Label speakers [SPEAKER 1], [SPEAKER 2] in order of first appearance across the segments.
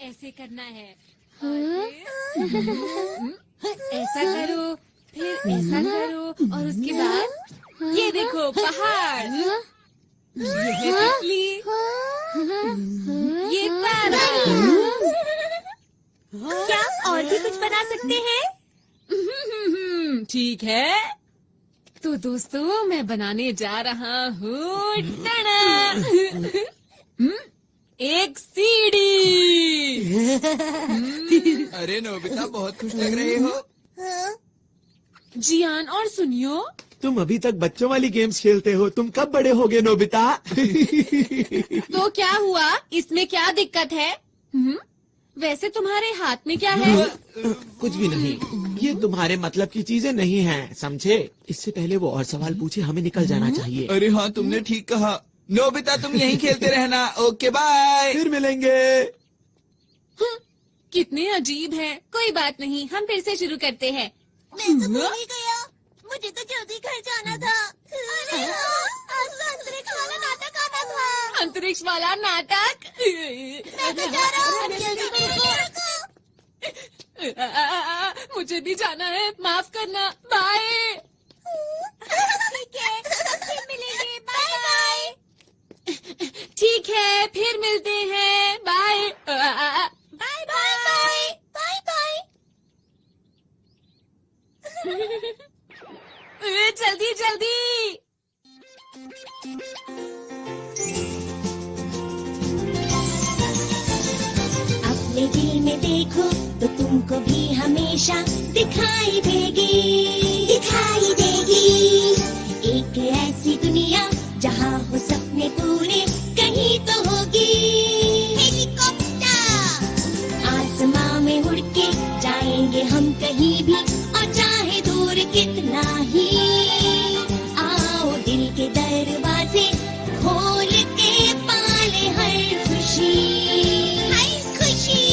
[SPEAKER 1] ऐसे करना है। ऐसा करो, फिर ऐसा करो और उसके बाद ये देखो पहाड़, ये है तितली, ये तारा।
[SPEAKER 2] क्या और भी कुछ बना सकते हैं?
[SPEAKER 1] ठीक है, तो दोस्तों मैं बनाने जा रहा हूँ एक सीढ़ी।
[SPEAKER 3] अरे नोबिता बहुत खुश लग रहे हो।
[SPEAKER 1] जियान और सुनियो,
[SPEAKER 4] तुम अभी तक बच्चों वाली गेम्स खेलते हो, तुम कब बड़े होगे नोबिता?
[SPEAKER 1] तो क्या हुआ, इसमें क्या दिक्कत है? वैसे तुम्हारे हाथ में क्या है?
[SPEAKER 4] कुछ भी नहीं, ये तुम्हारे मतलब की चीजें नहीं हैं, समझे? इससे पहले वो और सवाल पूछे, हमें निकल जाना चाहिए।
[SPEAKER 3] अरे हाँ, तुमने ठीक कहा। नोबिता तुम यहीं खेलते रहना। Okay bye.
[SPEAKER 4] फिर मिलेंगे।
[SPEAKER 1] कितने अजीब हैं। कोई बात नहीं, हम फिर से शुरू करते हैं।
[SPEAKER 2] मैं तो भूल ही गया, मुझे तो जल्दी घर जाना था। अरे आज तो अंतरिक्ष वाला नाटक आना था।
[SPEAKER 1] अंतरिक्ष वाला नाटक?
[SPEAKER 2] मैं तो जा रहा हूँ, जल्दी मेरे को।
[SPEAKER 1] मुझे भी जाना है, माफ करना। बाय।
[SPEAKER 2] ठीक है, फिर मिलेंगे। Bye bye.
[SPEAKER 1] ठीक है, फिर मिलते हैं। Bye
[SPEAKER 2] bye bye bye bye.
[SPEAKER 1] जल्दी जल्दी।
[SPEAKER 2] अपने दिल में देखो तो तुमको भी हमेशा दिखाई देगी, दिखाई देगी। एक ऐसी दुनिया जहाँ हो सपने पूरे कहीं तो होगी। हेलीकॉप्टर आसमां में उड़ के जाएंगे हम कहीं भी, और चाहे दूर कितना ही। आओ दिल के दरवाजे खोल के पाले हर खुशी, हर खुशी।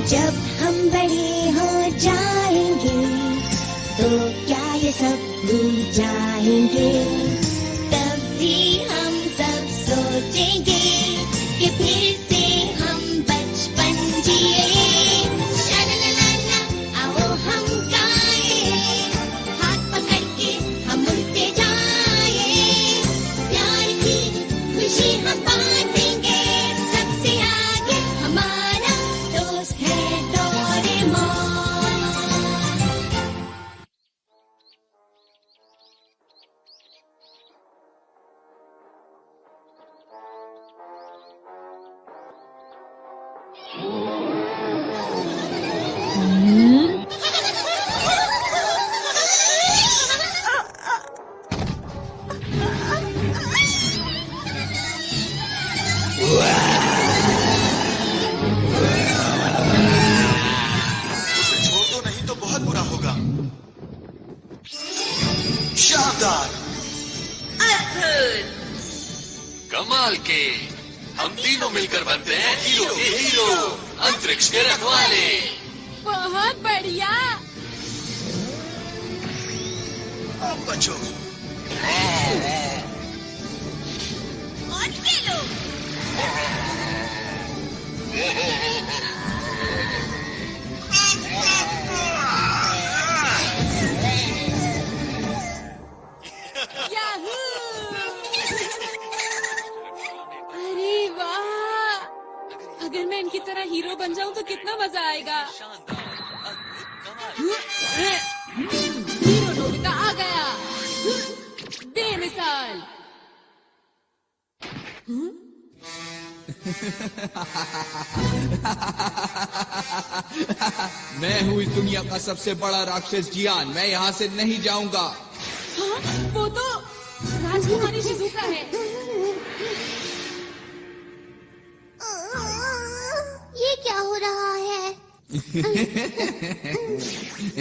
[SPEAKER 2] जब हम बड़े हो जाएंगे तो क्या ये सब भूल जाएंगे? तब भी हम सब सोचेंगे कि फिर से हम बचपन जिए। शालालाला, आओ हम गाए, हाथ पकड़ के हम उड़ते जाए। प्यार की खुशी हम बांटेंगे, सबसे आगे हमारा दोस्त है डोरेमोन।
[SPEAKER 5] उसे छोड़ दो, नहीं तो बहुत बुरा होगा। शानदार,
[SPEAKER 6] कमाल के। हम तीनों मिलकर बनते हैं हीरो के हीरो, अंतरिक्ष के रखवाले।
[SPEAKER 1] बहुत बढ़िया।
[SPEAKER 5] अब बचो।
[SPEAKER 2] और खेलो।
[SPEAKER 1] याहू! अरे वाह, अगर मैं इनकी तरह हीरो बन जाऊं तो कितना मजा आएगा। हीरो नोबिता आ गया, बेमिसाल।
[SPEAKER 3] मैं हूँ इस दुनिया का सबसे बड़ा राक्षस जियान। मैं यहाँ से नहीं जाऊंगा।
[SPEAKER 1] हाँ, वो तो राजकुमारी शिजुका है।
[SPEAKER 2] ये क्या हो रहा है?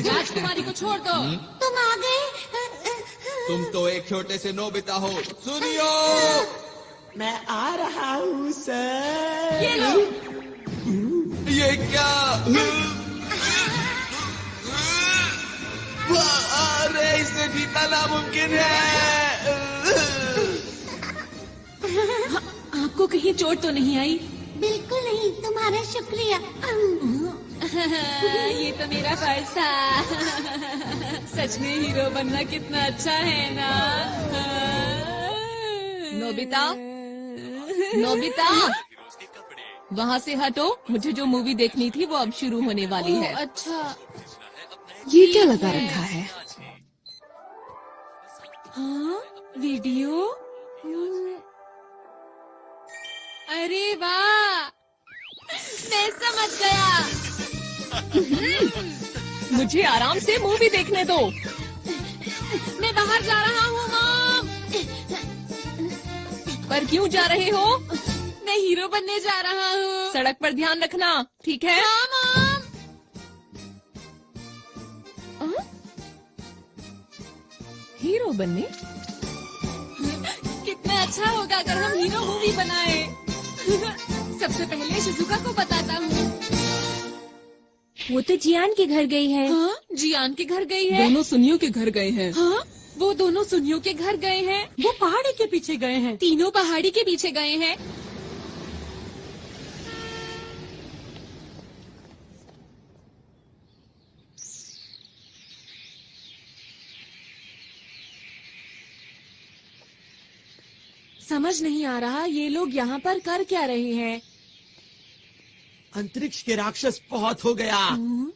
[SPEAKER 1] राजकुमारी को छोड़ दो।
[SPEAKER 2] तुम आ गए।
[SPEAKER 3] तुम तो एक छोटे से नोबिता हो। सुनियो,
[SPEAKER 4] मैं आ रहा हूँ सर।
[SPEAKER 1] ये लो।
[SPEAKER 3] ये क्या? अरे इससे जीतना नामुमकिन है।
[SPEAKER 1] आपको कहीं चोट तो नहीं आई?
[SPEAKER 2] बिल्कुल नहीं, तुम्हारा शुक्रिया।
[SPEAKER 1] ये तो मेरा फर्ज था। सच में हीरो बनना कितना अच्छा है ना।
[SPEAKER 7] नोबिता, नोबिता, वहाँ से हटो। मुझे जो मूवी देखनी थी वो अब शुरू होने वाली है।
[SPEAKER 1] अच्छा,
[SPEAKER 7] ये क्या लगा रखा है?
[SPEAKER 1] हाँ, वीडियो। अरे वाह, मैं समझ गया।
[SPEAKER 7] मुझे आराम से मूवी देखने दो।
[SPEAKER 1] मैं बाहर जा रहा हूँ मॉम।
[SPEAKER 7] पर क्यों जा रहे हो?
[SPEAKER 1] मैं हीरो बनने जा रहा हूँ।
[SPEAKER 7] सड़क पर ध्यान रखना, ठीक है?
[SPEAKER 1] हाँ मॉम।
[SPEAKER 7] हीरो बनने?
[SPEAKER 1] कितना अच्छा होगा अगर हम हीरो मूवी बनाए। सबसे पहले शिजुका को बताता हूँ।
[SPEAKER 2] वो तो जियान के घर गई है।
[SPEAKER 1] हाँ, जियान के घर गई है।
[SPEAKER 7] दोनों सुनियों के घर गए हैं।
[SPEAKER 1] हाँ, वो दोनों सुनियों के घर गए हैं।
[SPEAKER 7] वो पहाड़ी के पीछे गए हैं।
[SPEAKER 1] तीनों पहाड़ी के पीछे गए हैं। समझ नहीं आ रहा ये लोग यहाँ पर कर क्या रहे हैं।
[SPEAKER 4] अंतरिक्ष के राक्षस बहुत हो गया।
[SPEAKER 1] हाँ?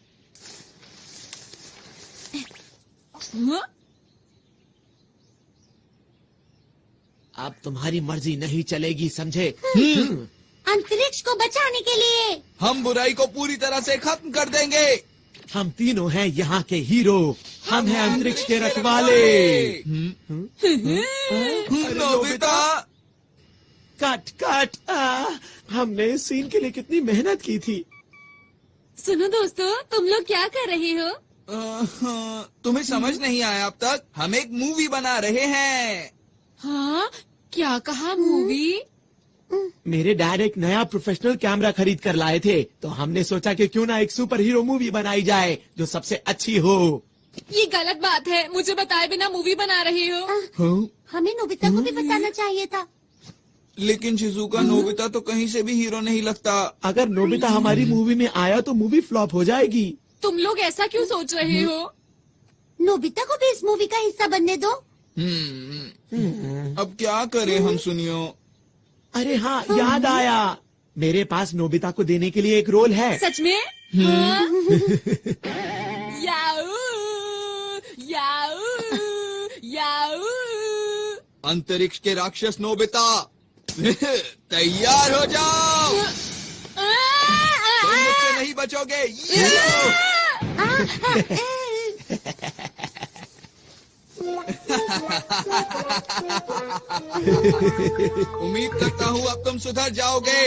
[SPEAKER 4] अब तुम्हारी मर्जी नहीं चलेगी, समझे?
[SPEAKER 2] अंतरिक्ष को बचाने के लिए
[SPEAKER 3] हम बुराई को पूरी तरह से खत्म कर देंगे।
[SPEAKER 4] हम तीनों हैं यहाँ के हीरो। हम हैं अंतरिक्ष के रखवाले।
[SPEAKER 3] Nobita,
[SPEAKER 4] cut cut. हमने इस सीन के लिए कितनी मेहनत की थी।
[SPEAKER 1] सुनो दोस्तों, तुम लोग क्या कर रहे हो?
[SPEAKER 3] तुम्हें समझ नहीं आया अब तक? हम एक मूवी बना रहे हैं।
[SPEAKER 1] हाँ, क्या कहा मूवी?
[SPEAKER 4] मेरे डैड एक नया प्रोफेशनल कैमरा खरीद कर लाए थे, तो हमने सोचा कि क्यों ना एक सुपर हीरो मूवी बनाई जाए जो सबसे अच्छी हो।
[SPEAKER 1] ये गलत बात है, मुझे बताए बिना मूवी बना रहे हो।
[SPEAKER 4] हाँ?
[SPEAKER 2] हमें नोबिता को भी बताना चाहिए था।
[SPEAKER 3] लेकिन शिजुका, नोबिता तो कहीं से भी हीरो नहीं लगता।
[SPEAKER 4] अगर नोबिता हमारी मूवी में आया तो मूवी फ्लॉप हो जाएगी।
[SPEAKER 1] तुम लोग ऐसा क्यों सोच रहे हो?
[SPEAKER 2] नोबिता को भी इस मूवी का हिस्सा बनने दो।
[SPEAKER 3] अब क्या करें हम सुनियो?
[SPEAKER 4] अरे हाँ, याद आया। मेरे पास नोबिता को देने के लिए एक रोल है।
[SPEAKER 1] सच में? हाँ? याऊ, याऊ, याऊ।
[SPEAKER 3] अंतरिक्ष के राक्षस नोबिता, तैयार हो जाओ। तुम मुझसे नहीं बचोगे। उम्मीद करता हूँ अब तुम सुधर जाओगे।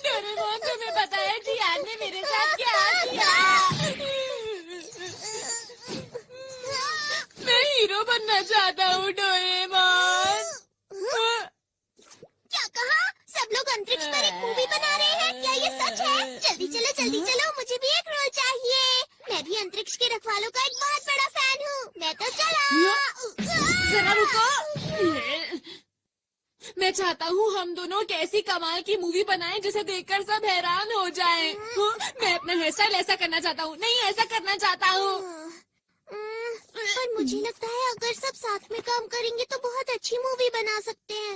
[SPEAKER 1] डोरेमोन, तुम्हें बताया जियान ने मेरे साथ क्या किया? मैं हीरो बनना चाहता हूँ डोरेमोन।
[SPEAKER 2] क्या कहा? सब लोग अंतरिक्ष पर एक मूवी बना रहे हैं? क्या ये सच है? जल्दी चलो, मुझे भी एक रोल चाहिए। मैं भी अंतरिक्ष के रखवालों का एक बहुत बड़ा फैन हूँ। मैं तो चला।
[SPEAKER 1] जरा रुको। मैं चाहता हूँ हम दोनों कैसी कमाल की मूवी बनाएं जिसे देखकर सब हैरान हो जाएं। मैं अपना हेयर स्टाइल ऐसा करना चाहता हूँ। नहीं, ऐसा करना चाहता हूँ।
[SPEAKER 2] पर मुझे लगता है अगर सब साथ में काम करेंगे तो बहुत अच्छी मूवी बना सकते हैं।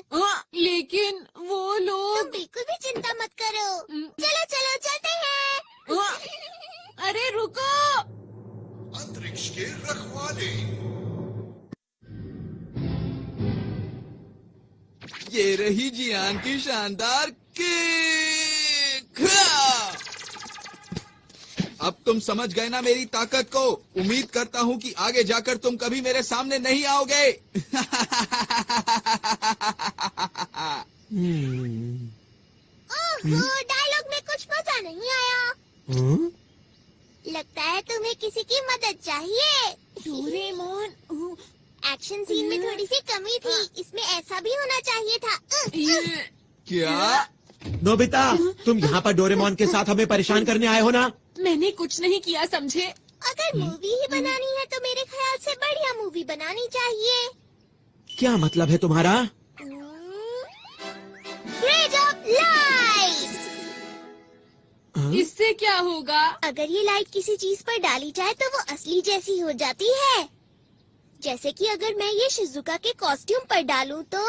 [SPEAKER 1] लेकिन वो
[SPEAKER 2] तुम
[SPEAKER 1] लोग।
[SPEAKER 2] बिल्कुल भी चिंता मत करो। चलो चलते हैं।
[SPEAKER 1] अरे रुको।
[SPEAKER 5] अंतरिक्ष के रखवाले।
[SPEAKER 3] ये रही जियान की शानदार किक। अब तुम समझ गए ना मेरी ताकत को। उम्मीद करता हूँ कि आगे जाकर तुम कभी मेरे सामने नहीं आओगे।
[SPEAKER 2] डायलॉग में कुछ मजा नहीं आया। लगता है तुम्हें किसी की मदद चाहिए।
[SPEAKER 1] डोरेमोन,
[SPEAKER 2] एक्शन सीन में थोड़ी सी कमी थी। इसमें ऐसा भी होना चाहिए था।
[SPEAKER 3] क्या?
[SPEAKER 4] नोबिता, तुम यहाँ पर डोरेमोन के साथ हमें परेशान करने आए हो ना?
[SPEAKER 1] मैंने कुछ नहीं किया, समझे?
[SPEAKER 2] अगर मूवी ही बनानी है तो मेरे ख्याल से बढ़िया मूवी बनानी चाहिए।
[SPEAKER 4] क्या मतलब है तुम्हारा?
[SPEAKER 2] Grade of light.
[SPEAKER 1] इससे क्या होगा?
[SPEAKER 2] अगर ये लाइट किसी चीज पर डाली जाए तो वो असली जैसी हो जाती है। जैसे कि अगर मैं ये शिजुका के कॉस्ट्यूम पर डालूं तो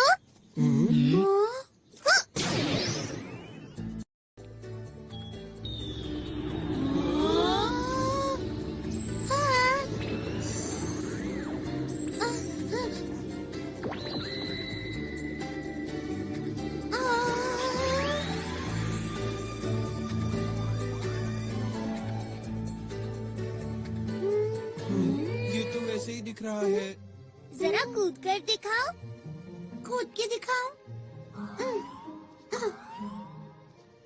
[SPEAKER 3] ये तो वैसे ही दिख रहा है।
[SPEAKER 2] जरा कूद कर दिखाओ। कूद के दिखाओ।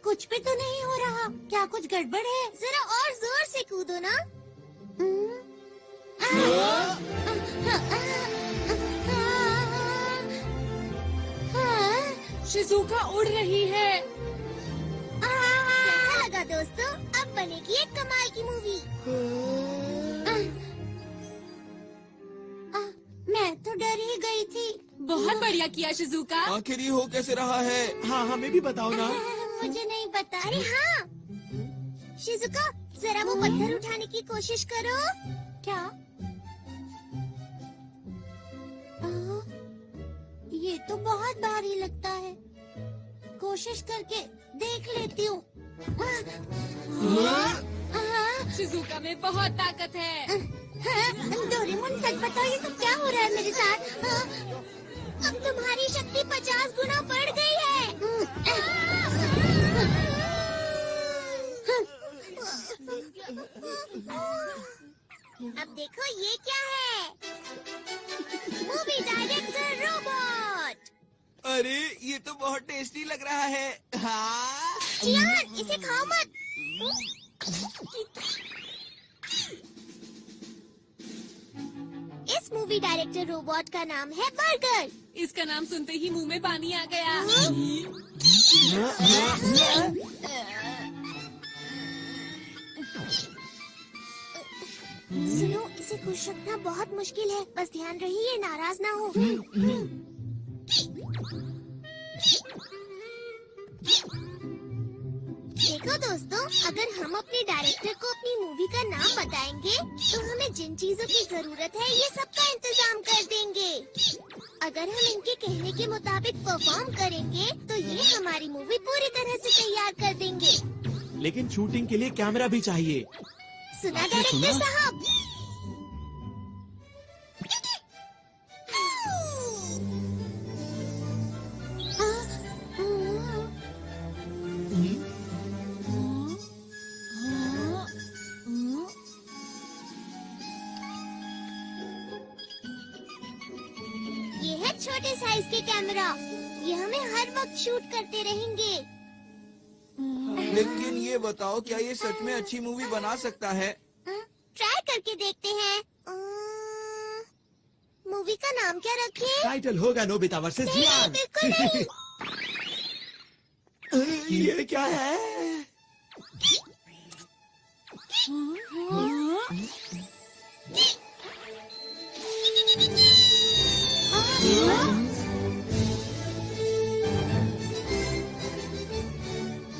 [SPEAKER 2] कुछ भी तो नहीं हो रहा। क्या कुछ गड़बड़ है? जरा और जोर से कूदो ना।
[SPEAKER 1] शिजुका उड़ रही है।
[SPEAKER 2] कैसा लगा दोस्तों? अब बनेगी एक कमाल की मूवी। मैं तो डर ही गई थी।
[SPEAKER 1] बहुत बढ़िया किया शिजुका।
[SPEAKER 3] आखिर ये हो कैसे रहा है?
[SPEAKER 4] हाँ, हमें भी बताओ ना।
[SPEAKER 2] मुझे नहीं पता। अरे हाँ, शिजुका जरा वो पत्थर उठाने की कोशिश करो। क्या? ये तो बहुत भारी लगता है। कोशिश करके देख लेती हूँ।
[SPEAKER 1] शिजुका में बहुत ताकत है।
[SPEAKER 2] डोरेमोन सच बताओ, ये तो क्या हो रहा है मेरे साथ? अब तुम्हारी शक्ति 50 गुना बढ़ गई है। अब देखो ये क्या है? Movie director robot.
[SPEAKER 3] अरे ये तो बहुत टेस्टी लग रहा है। हाँ।
[SPEAKER 2] चियान, इसे खाओ मत। इस मूवी डायरेक्टर रोबोट का नाम है बर्गर।
[SPEAKER 1] इसका नाम सुनते ही मुंह में पानी आ गया।
[SPEAKER 2] सुनो, इसे खुश रखना बहुत मुश्किल है। बस ध्यान रहिए, नाराज ना हो। देखो दोस्तों, अगर हम अपने डायरेक्टर को अपनी मूवी का नाम बताएंगे तो हमें जिन चीजों की जरूरत है ये सबका इंतजाम कर देंगे। अगर हम इनके कहने के मुताबिक परफॉर्म करेंगे तो ये हमारी मूवी पूरी तरह से तैयार कर देंगे।
[SPEAKER 4] लेकिन शूटिंग के लिए कैमरा भी चाहिए।
[SPEAKER 2] सुना डायरेक्टर साहब? ये है छोटे साइज के कैमरा। ये हमें हर वक्त शूट करते रहेंगे।
[SPEAKER 3] लेकिन ये बताओ, क्या ये सच में अच्छी मूवी बना सकता है?
[SPEAKER 2] ट्राई करके देखते हैं। मूवी का नाम क्या रखें?
[SPEAKER 4] टाइटल होगा नोबिता वर्सेस
[SPEAKER 2] नहीं,
[SPEAKER 4] जियान।
[SPEAKER 2] बिल्कुल नहीं।
[SPEAKER 4] ये क्या है?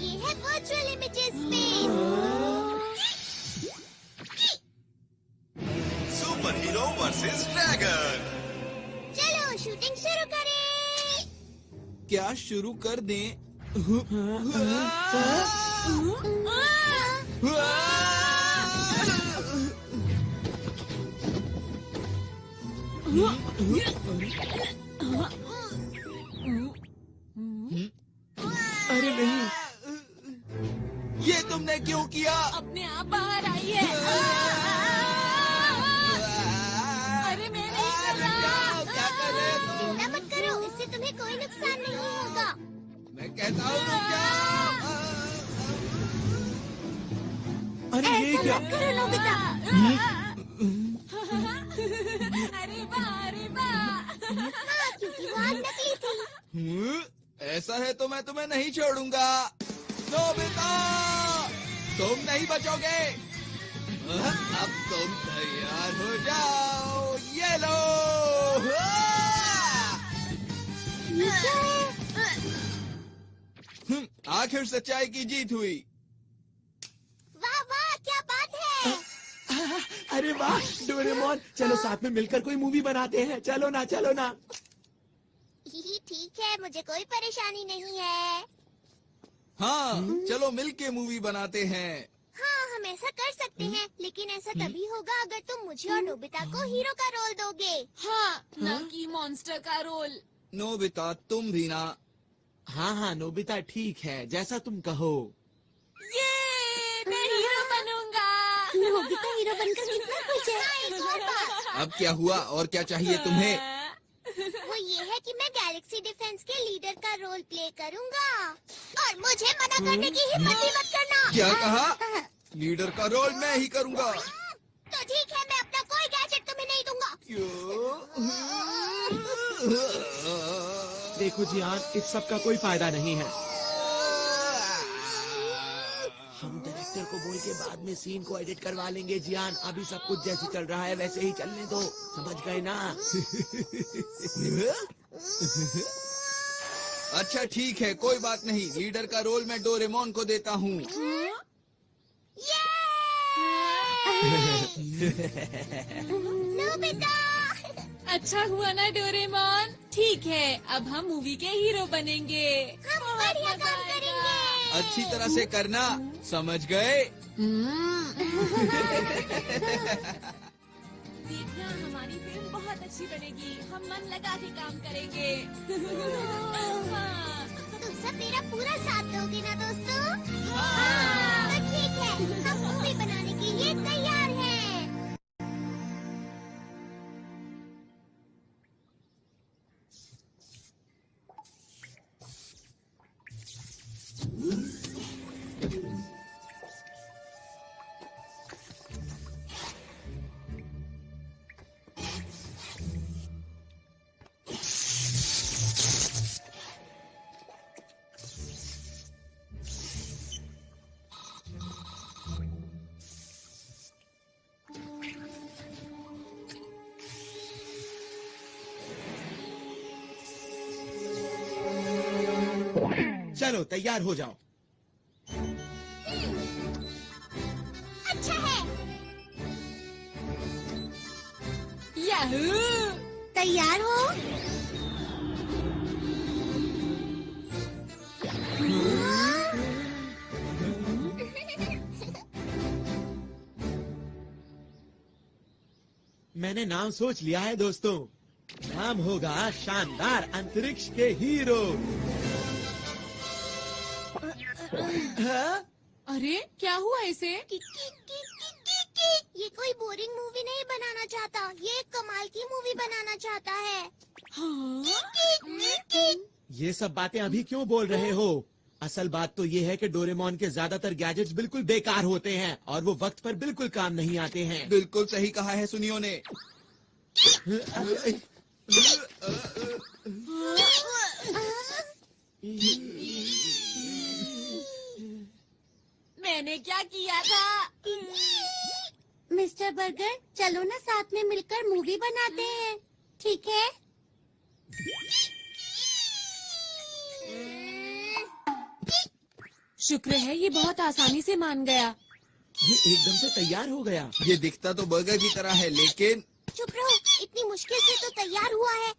[SPEAKER 2] ये है virtual images space.
[SPEAKER 5] Super hero versus dragon.
[SPEAKER 2] चलो शूटिंग शुरू करें।
[SPEAKER 3] क्या शुरू कर दें?
[SPEAKER 4] अरे नहीं,
[SPEAKER 3] ये तुमने क्यों किया?
[SPEAKER 1] अपने आप बाहर आई है। अरे मैं नहीं कर रहा।
[SPEAKER 3] क्या कर रहे हो?
[SPEAKER 2] चिंता मत करो, इससे तुम्हें कोई नुकसान नहीं होगा।
[SPEAKER 3] मैं कहता हूँ रुक जाओ।
[SPEAKER 4] अरे ये
[SPEAKER 2] ऐसा
[SPEAKER 4] क्या?
[SPEAKER 2] मत करो नोबिता।
[SPEAKER 1] अरे वाह, अरे वाह।
[SPEAKER 2] हाँ, क्योंकि वो आग नकली थी।
[SPEAKER 3] ऐसा है तो मैं तुम्हें नहीं छोड़ूंगा। नोबिता, तुम नहीं बचोगे। अब तुम तैयार हो जाओ। ये लो। आखिर सच्चाई की जीत हुई।
[SPEAKER 2] वाह वाह, क्या बात है।
[SPEAKER 4] अरे वाह डोरेमोन, चलो साथ में मिलकर कोई मूवी बनाते हैं। चलो ना, चलो ना।
[SPEAKER 2] ठीक है, मुझे कोई परेशानी नहीं है।
[SPEAKER 3] हाँ, चलो मिलके मूवी बनाते हैं।
[SPEAKER 2] हाँ, हम ऐसा कर सकते हैं, लेकिन ऐसा तभी होगा अगर तुम मुझे और नोबिता को हीरो का रोल दोगे।
[SPEAKER 1] हाँ, ना कि मॉन्स्टर का रोल।
[SPEAKER 3] नोबिता, तुम भी ना।
[SPEAKER 4] हाँ हाँ नोबिता, ठीक है, जैसा तुम कहो।
[SPEAKER 1] ये मैं हीरो बनूंगा।
[SPEAKER 2] नोबिता हीरो बनकर कितना खुश है। एक और बात,
[SPEAKER 3] अब क्या हुआ और क्या चाहिए तुम्हें?
[SPEAKER 2] वो ये है कि मैं गैलेक्सी डिफेंस के लीडर का रोल प्ले करूंगा, और मुझे मना करने की हिम्मत भी मत करना।
[SPEAKER 3] क्या कहा? लीडर का रोल मैं ही करूंगा।
[SPEAKER 2] तो ठीक है, मैं अपना कोई गैजेट तुम्हें नहीं दूंगा।
[SPEAKER 4] देखो जियान, इस सब का कोई फायदा नहीं है। हम डायरेक्टर को बोल के बाद में सीन को एडिट करवा लेंगे जियान। अभी सब कुछ जैसे चल रहा है वैसे ही चलने दो, समझ गए ना?
[SPEAKER 3] अच्छा ठीक है, कोई बात नहीं। लीडर का रोल मैं डोरेमोन को देता हूँ।
[SPEAKER 2] नोबिता,
[SPEAKER 1] अच्छा हुआ ना डोरेमोन। ठीक है, अब हम मूवी के हीरो बनेंगे।
[SPEAKER 2] हम बढ़िया काम करेंगे।
[SPEAKER 3] अच्छी तरह से करना, समझ गए?
[SPEAKER 1] देखना, हमारी फिल्म बहुत अच्छी बनेगी। हम मन लगा के काम करेंगे। हाँ।
[SPEAKER 2] तुम सब मेरा पूरा साथ दोगे ना दोस्तों? हाँ। तो ठीक है, हम मूवी बनाने के लिए तैयार हैं।
[SPEAKER 4] चलो तैयार हो जाओ।
[SPEAKER 2] अच्छा है।
[SPEAKER 1] याहू!
[SPEAKER 2] तैयार हो?
[SPEAKER 4] मैंने नाम सोच लिया है दोस्तों। नाम होगा शानदार अंतरिक्ष के हीरो।
[SPEAKER 1] अरे क्या हुआ इसे?
[SPEAKER 2] ये कोई बोरिंग मूवी नहीं बनाना चाहता, ये एक कमाल की मूवी बनाना चाहता है।
[SPEAKER 1] हाँ?
[SPEAKER 4] ये सब बातें अभी क्यों बोल रहे हो? असल बात तो ये है कि डोरेमोन के ज्यादातर गैजेट्स बिल्कुल बेकार होते हैं और वो वक्त पर बिल्कुल काम नहीं आते हैं।
[SPEAKER 3] बिल्कुल सही कहा है सुनियो ने।
[SPEAKER 1] मैंने क्या किया था?
[SPEAKER 2] मिस्टर बर्गर, चलो ना साथ में मिलकर मूवी बनाते हैं, ठीक है?
[SPEAKER 1] शुक्र है ये बहुत आसानी से मान गया।
[SPEAKER 4] ये एकदम से तैयार हो गया।
[SPEAKER 3] ये दिखता तो बर्गर की तरह है, लेकिन
[SPEAKER 2] चुप रहो, इतनी मुश्किल से तो तैयार हुआ है।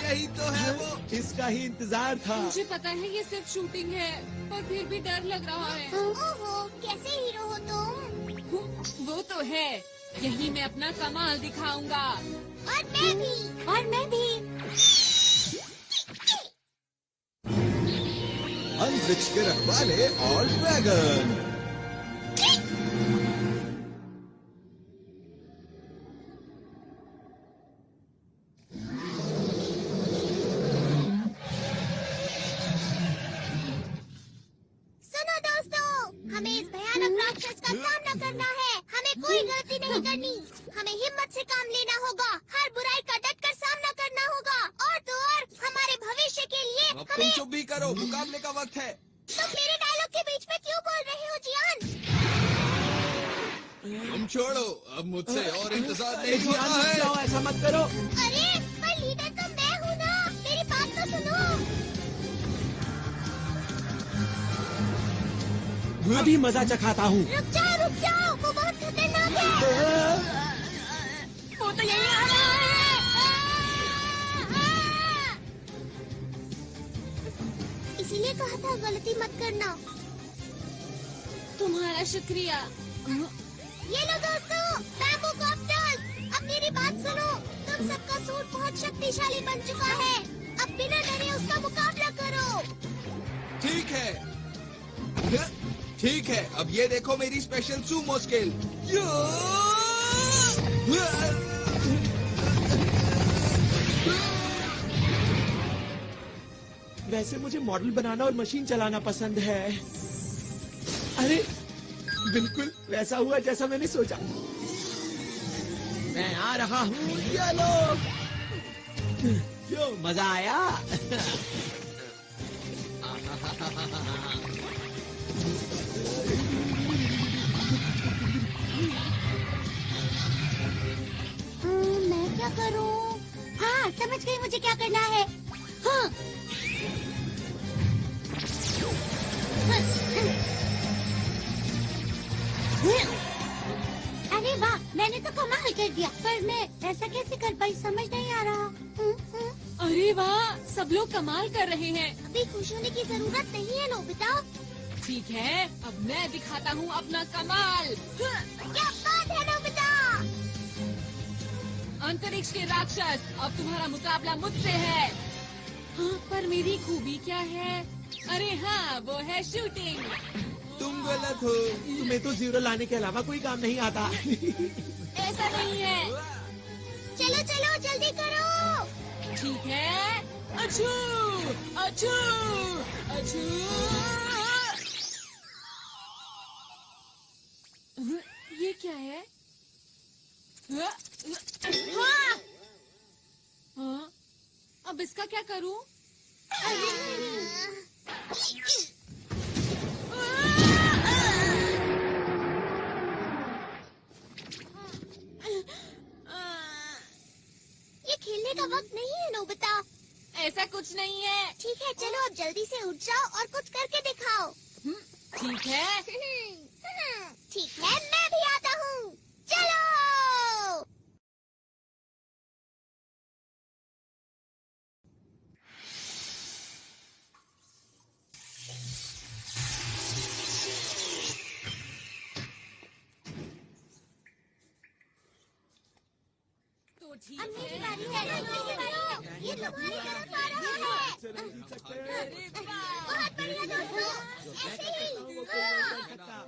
[SPEAKER 3] यही तो है वो।
[SPEAKER 4] इसका ही इंतजार था।
[SPEAKER 1] मुझे पता है ये सिर्फ शूटिंग है, पर फिर भी डर लग रहा है।
[SPEAKER 2] ओहो, कैसे हीरो हो तुम?
[SPEAKER 1] वो तो है, यही मैं अपना कमाल दिखाऊंगा।
[SPEAKER 2] और मैं भी। और मैं भी।
[SPEAKER 3] अंतरिक्ष के रखवाले और ड्रैगन।
[SPEAKER 2] जल्दबाजी नहीं करनी। हमें हिम्मत से काम लेना होगा। हर बुराई का डटकर सामना करना होगा। और तो और हमारे भविष्य के लिए
[SPEAKER 3] अब तुम चुप भी करो, मुकाबले का वक्त है।
[SPEAKER 2] तुम मेरे डायलॉग के बीच में क्यों बोल रहे हो जियान?
[SPEAKER 3] तुम छोड़ो, अब मुझसे और इंतजार नहीं
[SPEAKER 4] जियान,
[SPEAKER 3] होता
[SPEAKER 4] रुक
[SPEAKER 3] है।
[SPEAKER 4] जाओ, ऐसा मत करो।
[SPEAKER 2] अरे पर लीडर तो मैं हूँ ना, मेरी बात तो सुनो।
[SPEAKER 4] अभी मजा चखाता हूँ।
[SPEAKER 2] रुक जाओ, वो बहुत खतरनाक है।
[SPEAKER 1] वो तो यही आ रहा है।
[SPEAKER 2] इसीलिए कहा था गलती मत करना।
[SPEAKER 1] तुम्हारा शुक्रिया।
[SPEAKER 2] ये लो दोस्तों, बैम्बू कॉप्टर्स। अब मेरी बात सुनो, तुम सबका सूट बहुत शक्तिशाली बन चुका है। अब बिना डरे उसका मुकाबला करो।
[SPEAKER 3] ठीक है, अब ये देखो मेरी स्पेशल सूमो स्किल।
[SPEAKER 4] वैसे मुझे मॉडल बनाना और मशीन चलाना पसंद है। अरे बिल्कुल वैसा हुआ जैसा मैंने सोचा। मैं आ रहा हूँ, ये लो। क्यों मजा आया?
[SPEAKER 2] मैं क्या करूं? हाँ, समझ गई मुझे क्या करना है। हाँ। अरे वाह, मैंने तो कमाल कर दिया। पर मैं ऐसा कैसे कर पाई, समझ नहीं आ रहा।
[SPEAKER 1] अरे वाह, सब लोग कमाल कर रहे हैं।
[SPEAKER 2] अभी खुश होने की जरूरत नहीं है नोबिता।
[SPEAKER 1] ठीक है, अब मैं दिखाता हूँ अपना कमाल।
[SPEAKER 2] क्या बात है नोबिता?
[SPEAKER 1] अंतरिक्ष के राक्षस, अब तुम्हारा मुकाबला मुझसे है। हाँ, पर मेरी खूबी क्या है? अरे हाँ, वो है शूटिंग।
[SPEAKER 3] तुम गलत हो।
[SPEAKER 4] तुम्हें तो जीरो लाने के अलावा कोई काम नहीं आता।
[SPEAKER 1] ऐसा नहीं है।
[SPEAKER 2] चलो चलो जल्दी करो।
[SPEAKER 1] ठीक है। अछू अछू अछू। ये क्या है?
[SPEAKER 2] हाँ।
[SPEAKER 1] हाँ? अब इसका क्या करूं?
[SPEAKER 2] ये खेलने का वक्त नहीं है नोबिता।
[SPEAKER 1] ऐसा कुछ नहीं है।
[SPEAKER 2] ठीक है, चलो अब जल्दी से उठ जाओ और कुछ करके दिखाओ।
[SPEAKER 1] ठीक है।
[SPEAKER 2] ठीक है, मैं भी आता हूँ। चलो।
[SPEAKER 1] तो ठीक
[SPEAKER 2] अब मेरी
[SPEAKER 1] है।
[SPEAKER 2] बारी है। जल्दी करो। ये तुम्हारी तरफ आ रहा है।
[SPEAKER 1] अरे वाह।
[SPEAKER 2] बहुत बढ़िया दोस्तों, ऐसे ही। हाँ।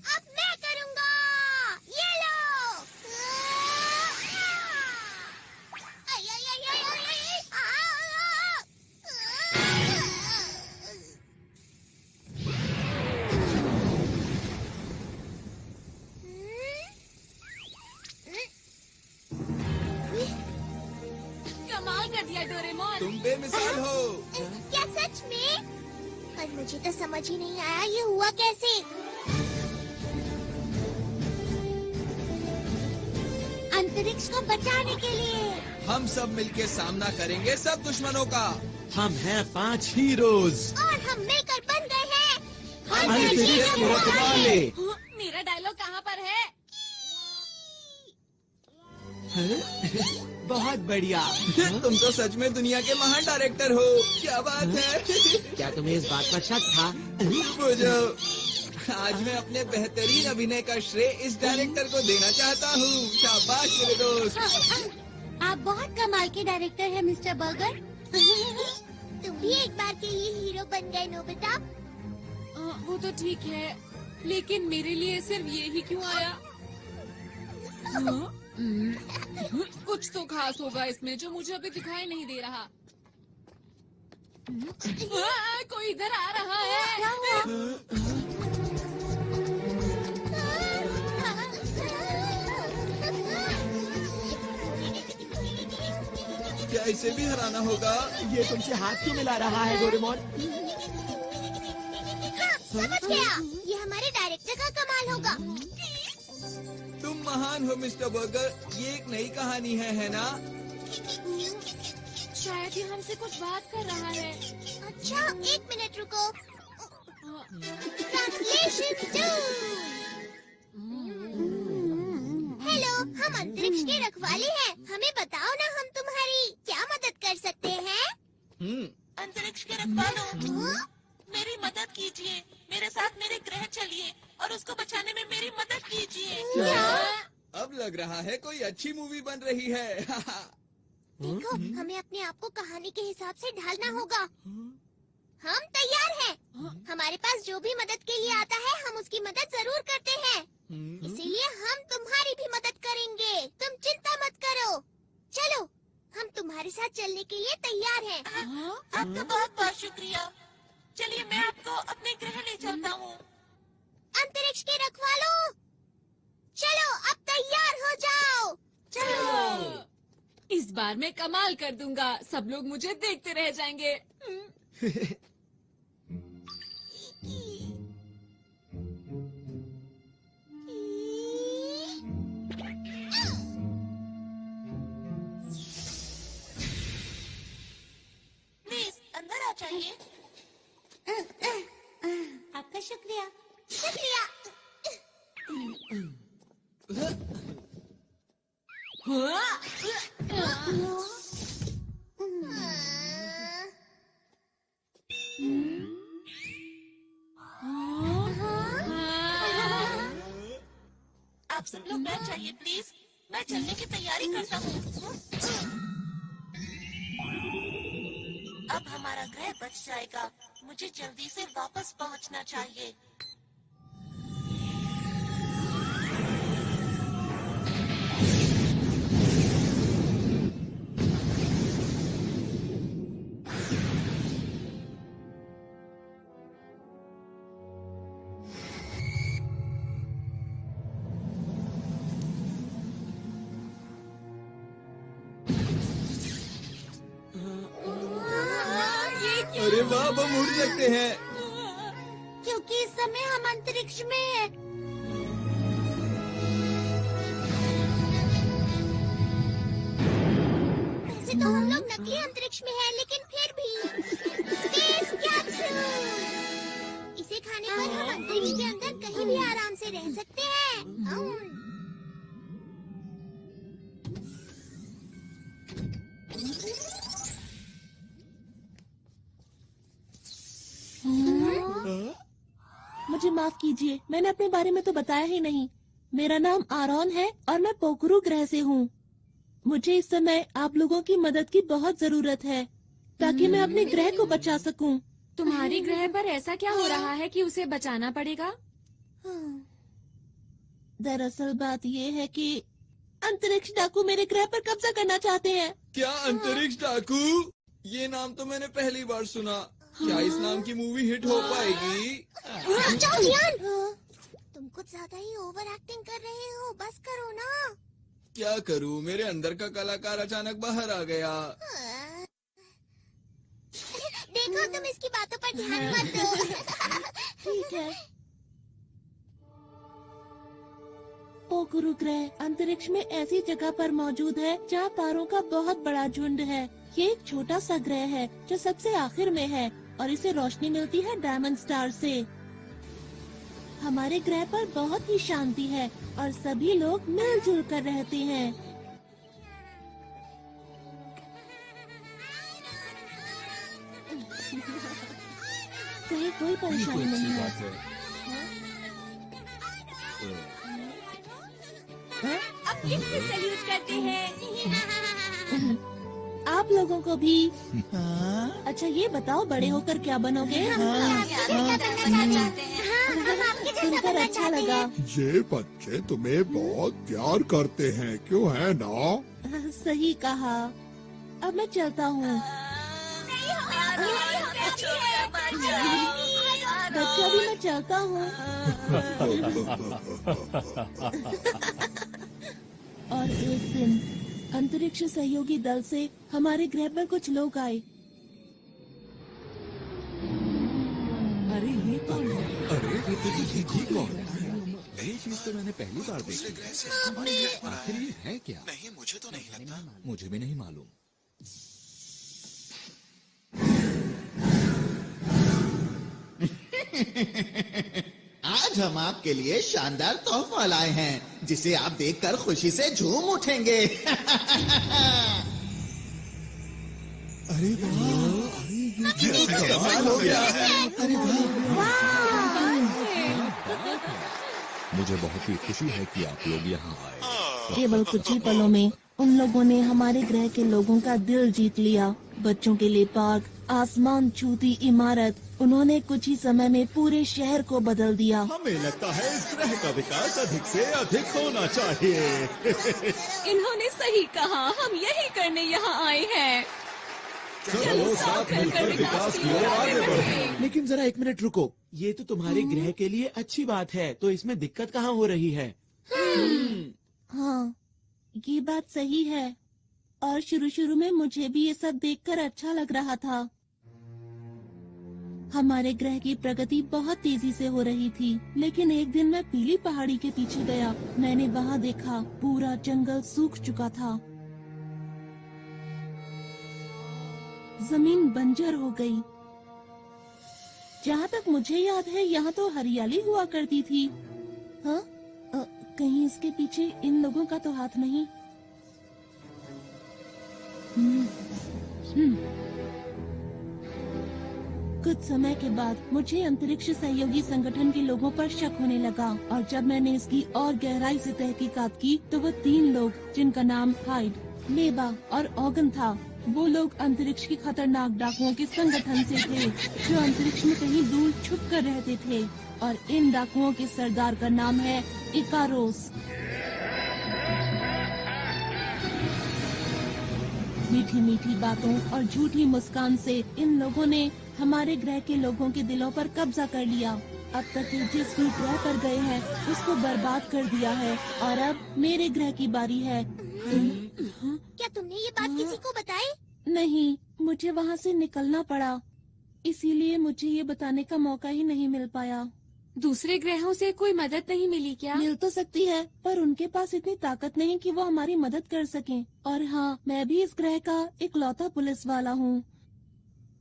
[SPEAKER 2] अब मैं करूंगा। ये लो। आई, आई, आई, आई, आई, आई,
[SPEAKER 1] कमाल कर दिया डोरेमोन।
[SPEAKER 3] तुम बेमिसाल हो।
[SPEAKER 2] क्या सच में? पर मुझे तो समझ ही नहीं आया ये हुआ कैसे। अंतरिक्ष को बचाने के लिए।
[SPEAKER 3] हम सब मिलके सामना करेंगे सब दुश्मनों का।
[SPEAKER 4] हम हैं 5 हीरोज।
[SPEAKER 2] और हम मिलकर बन गए हैं
[SPEAKER 4] अंतरिक्ष के रखवाले।
[SPEAKER 1] हाँ, मेरा डायलॉग कहाँ पर है?
[SPEAKER 4] हैं? बहुत बढ़िया।
[SPEAKER 3] तुम तो सच में दुनिया के महान डायरेक्टर हो। क्या बात है।
[SPEAKER 4] क्या तुम्हें इस बात पर शक था?
[SPEAKER 3] बुझो, आज मैं अपने बेहतरीन अभिनय का श्रेय इस डायरेक्टर को देना चाहता हूँ। शाबाश मेरे दोस्त।
[SPEAKER 2] आप बहुत कमाल के डायरेक्टर हैं मिस्टर बर्गर। तुम भी एक बार के लिए हीरो बन गए नोबिता।
[SPEAKER 1] वो तो ठीक है, लेकिन मेरे लिए सिर्फ ये ही क्यों आया? कुछ तो खास होगा इसमें जो मुझे अभी दिखाई नहीं दे रहा। कोई इधर आ रहा है।
[SPEAKER 3] क्या इसे भी हराना होगा?
[SPEAKER 4] ये तुमसे हाथ क्यों मिला रहा है डोरेमोन?
[SPEAKER 2] हाँ, समझ गया। ये हमारे डायरेक्टर का कमाल होगा।
[SPEAKER 3] तुम महान हो मिस्टर बर्गर। ये एक नई कहानी है ना?
[SPEAKER 1] शायद ये हमसे कुछ बात कर रहा है।
[SPEAKER 2] अच्छा, 1 मिनट रुको। ट्रांसलेशन 2। हेलो, हम अंतरिक्ष के रखवाले हैं। हमें बताओ ना, हम तुम्हारी क्या मदद कर सकते हैं?
[SPEAKER 8] अंतरिक्ष के रखवालों, मेरी मदद कीजिए। मेरे साथ मेरे ग्रह चलिए और उसको बचाने में मेरी मदद कीजिए।
[SPEAKER 2] क्या?
[SPEAKER 3] अब लग रहा है कोई अच्छी मूवी बन रही है।
[SPEAKER 2] देखो, हमें अपने आप को कहानी के हिसाब से ढालना होगा। हम तैयार हैं। हमारे पास जो भी मदद के लिए आता है, हम उसकी मदद जरूर करते हैं। इसीलिए हम तुम्हारी भी मदद करेंगे। तुम चिंता मत करो। चलो, हम तुम्हारे साथ चलने के लिए तैयार हैं।
[SPEAKER 8] आपका बहुत बहुत शुक्रिया। चलिए, मैं आपको अपने ग्रह ले चलता हूँ।
[SPEAKER 2] अंतरिक्ष के रखवालों, चलो अब तैयार हो जाओ।
[SPEAKER 1] चलो, इस बार मैं कमाल कर दूंगा। सब लोग मुझे देखते रह जाएंगे।
[SPEAKER 8] प्लीज अंदर आ जाइए।
[SPEAKER 2] आपका शुक्रिया। शुक्रिया।
[SPEAKER 8] आप सब लोग बैठ जाइए प्लीज। मैं चलने की तैयारी करता हूँ। अब हमारा ग्रह बच जाएगा। मुझे जल्दी से वापस पहुँचना चाहिए।
[SPEAKER 3] अरे वाह, हम उड़ सकते हैं।
[SPEAKER 2] क्योंकि इस समय हम अंतरिक्ष में हैं। वैसे तो हम लोग नकली अंतरिक्ष में हैं, लेकिन फिर भी स्पेस कैप्सूल। इसे खाने पर हम अंतरिक्ष के अंदर कहीं भी आराम से रह सकते हैं।
[SPEAKER 7] मुझे माफ कीजिए, मैंने अपने बारे में तो बताया ही नहीं। मेरा नाम आरोन है और मैं पोखरू ग्रह से हूँ। मुझे इस समय आप लोगों की मदद की बहुत जरूरत है ताकि मैं अपने ग्रह को बचा सकूं।
[SPEAKER 1] तुम्हारी ग्रह पर ऐसा क्या हो रहा है कि उसे बचाना पड़ेगा?
[SPEAKER 7] दरअसल बात ये है कि अंतरिक्ष डाकू मेरे ग्रह पर कब्जा करना चाहते हैं।
[SPEAKER 3] क्या अंतरिक्ष डाकू? ये नाम तो मैंने पहली बार सुना। क्या इस नाम की मूवी हिट हो पाएगी?
[SPEAKER 2] जाओ जियान। तुम कुछ ज्यादा ही ओवर एक्टिंग कर रहे हो। बस करो ना।
[SPEAKER 3] क्या करूं? मेरे अंदर का कलाकार अचानक बाहर आ गया।
[SPEAKER 2] देखो, तुम इसकी बातों पर ध्यान मत दो।
[SPEAKER 7] ठीक है। पोखरू ग्रह अंतरिक्ष में ऐसी जगह पर मौजूद है जहाँ तारों का बहुत बड़ा झुंड है। ये एक छोटा सा ग्रह है जो सबसे आखिर में है और इसे रोशनी मिलती है डायमंड स्टार से। हमारे ग्रह पर बहुत ही शांति है और सभी लोग मिलजुल कर रहते हैं। कहीं कोई परेशानी नहीं है।
[SPEAKER 1] अब फिर से सैल्यूट करते हैं।
[SPEAKER 7] आप लोगों को भी।
[SPEAKER 3] हाँ?
[SPEAKER 7] अच्छा ये बताओ, बड़े होकर क्या बनोगे? सुनकर अच्छा लगा।
[SPEAKER 9] ये बच्चे तुम्हें बहुत प्यार करते हैं, क्यों है ना?
[SPEAKER 7] सही कहा। अब मैं चलता हूँ। बच्चा भी मैं चलता हूँ। और एक दिन अंतरिक्ष सहयोगी दल से हमारे ग्रह पर कुछ लोग आए।
[SPEAKER 3] अरे ये कौन है? अरे ये कौन है? यही चीज तो मैंने पहली बार देखी। आखिर ये है क्या?
[SPEAKER 5] नहीं, मुझे तो नहीं लगता।
[SPEAKER 3] मुझे भी नहीं मालूम।
[SPEAKER 10] आज हम आपके लिए शानदार तोहफा लाए हैं, जिसे आप देखकर खुशी से झूम उठेंगे।
[SPEAKER 9] अरे वाह, ये कमाल हो गया। अरे
[SPEAKER 3] मुझे बहुत ही खुशी है कि आप लोग यहाँ आए।
[SPEAKER 7] केवल कुछ ही पलों में उन लोगों ने हमारे ग्रह के लोगों का दिल जीत लिया। बच्चों के लिए पार्क, आसमान छूती इमारत, उन्होंने कुछ ही समय में पूरे शहर को बदल दिया।
[SPEAKER 9] हमें लगता है इस ग्रह का विकास अधिक से अधिक होना चाहिए।
[SPEAKER 1] इन्होंने सही कहा, हम यही करने यहाँ आए हैं।
[SPEAKER 9] चलो साथ मिलकर विकास की ओर आगे बढ़ें।
[SPEAKER 4] लेकिन जरा एक मिनट रुको, ये तो तुम्हारे ग्रह के लिए अच्छी बात है, तो इसमें दिक्कत कहाँ हो रही है?
[SPEAKER 7] हाँ, ये बात सही है। और शुरू में मुझे भी ये सब देखकर अच्छा लग रहा था। हमारे ग्रह की प्रगति बहुत तेजी से हो रही थी, लेकिन एक दिन मैं पीली पहाड़ी के पीछे गया। मैंने वहाँ देखा, पूरा जंगल सूख चुका था। जमीन बंजर हो गई। जहाँ तक मुझे याद है, यहाँ तो हरियाली हुआ करती थी। हाँ? कहीं इसके पीछे इन लोगों का तो हाथ नहीं? कुछ समय के बाद मुझे अंतरिक्ष सहयोगी संगठन के लोगों पर शक होने लगा, और जब मैंने इसकी और गहराई से तहकीकात की तो वो 3 लोग, जिनका नाम हाइड, लेबा और ऑगन था, वो लोग अंतरिक्ष की खतरनाक डाकुओं के संगठन से थे, जो अंतरिक्ष में कहीं दूर छुप कर रहते थे। और इन डाकुओं के सरदार का नाम है इकारोस। मीठी मीठी बातों और झूठी मुस्कान से इन लोगों ने हमारे ग्रह के लोगों के दिलों पर कब्जा कर लिया। अब तक ये जिस भी ग्रह पर गए हैं उसको बर्बाद कर दिया है, और अब मेरे ग्रह की बारी है।
[SPEAKER 2] क्या तुमने ये बात किसी को बताई?
[SPEAKER 7] नहीं, मुझे वहाँ से निकलना पड़ा, इसीलिए मुझे ये बताने का मौका ही नहीं मिल पाया।
[SPEAKER 1] दूसरे ग्रहों से कोई मदद नहीं मिली क्या?
[SPEAKER 7] मिल तो सकती है, पर उनके पास इतनी ताकत नहीं कि वो हमारी मदद कर सकें। और हाँ, मैं भी इस ग्रह का इकलौता पुलिस वाला हूँ।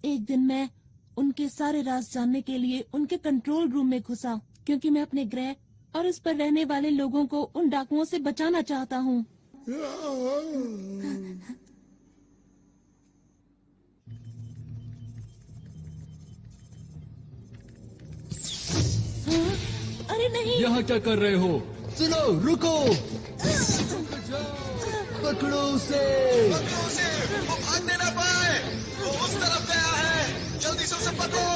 [SPEAKER 7] एक दिन मैं उनके सारे राज जानने के लिए उनके कंट्रोल रूम में घुसा, क्योंकि मैं अपने ग्रह और उस पर रहने वाले लोगों को उन डाकुओं से बचाना चाहता हूँ। हाँ? अरे नहीं!
[SPEAKER 3] यहाँ क्या कर रहे हो?
[SPEAKER 10] सुनो, रुको, पकड़ो उसे।
[SPEAKER 5] पकड़ो उसे, वो भागने ना पाए। वो उस तरफ गया है, जल्दी से उसे पकड़ो।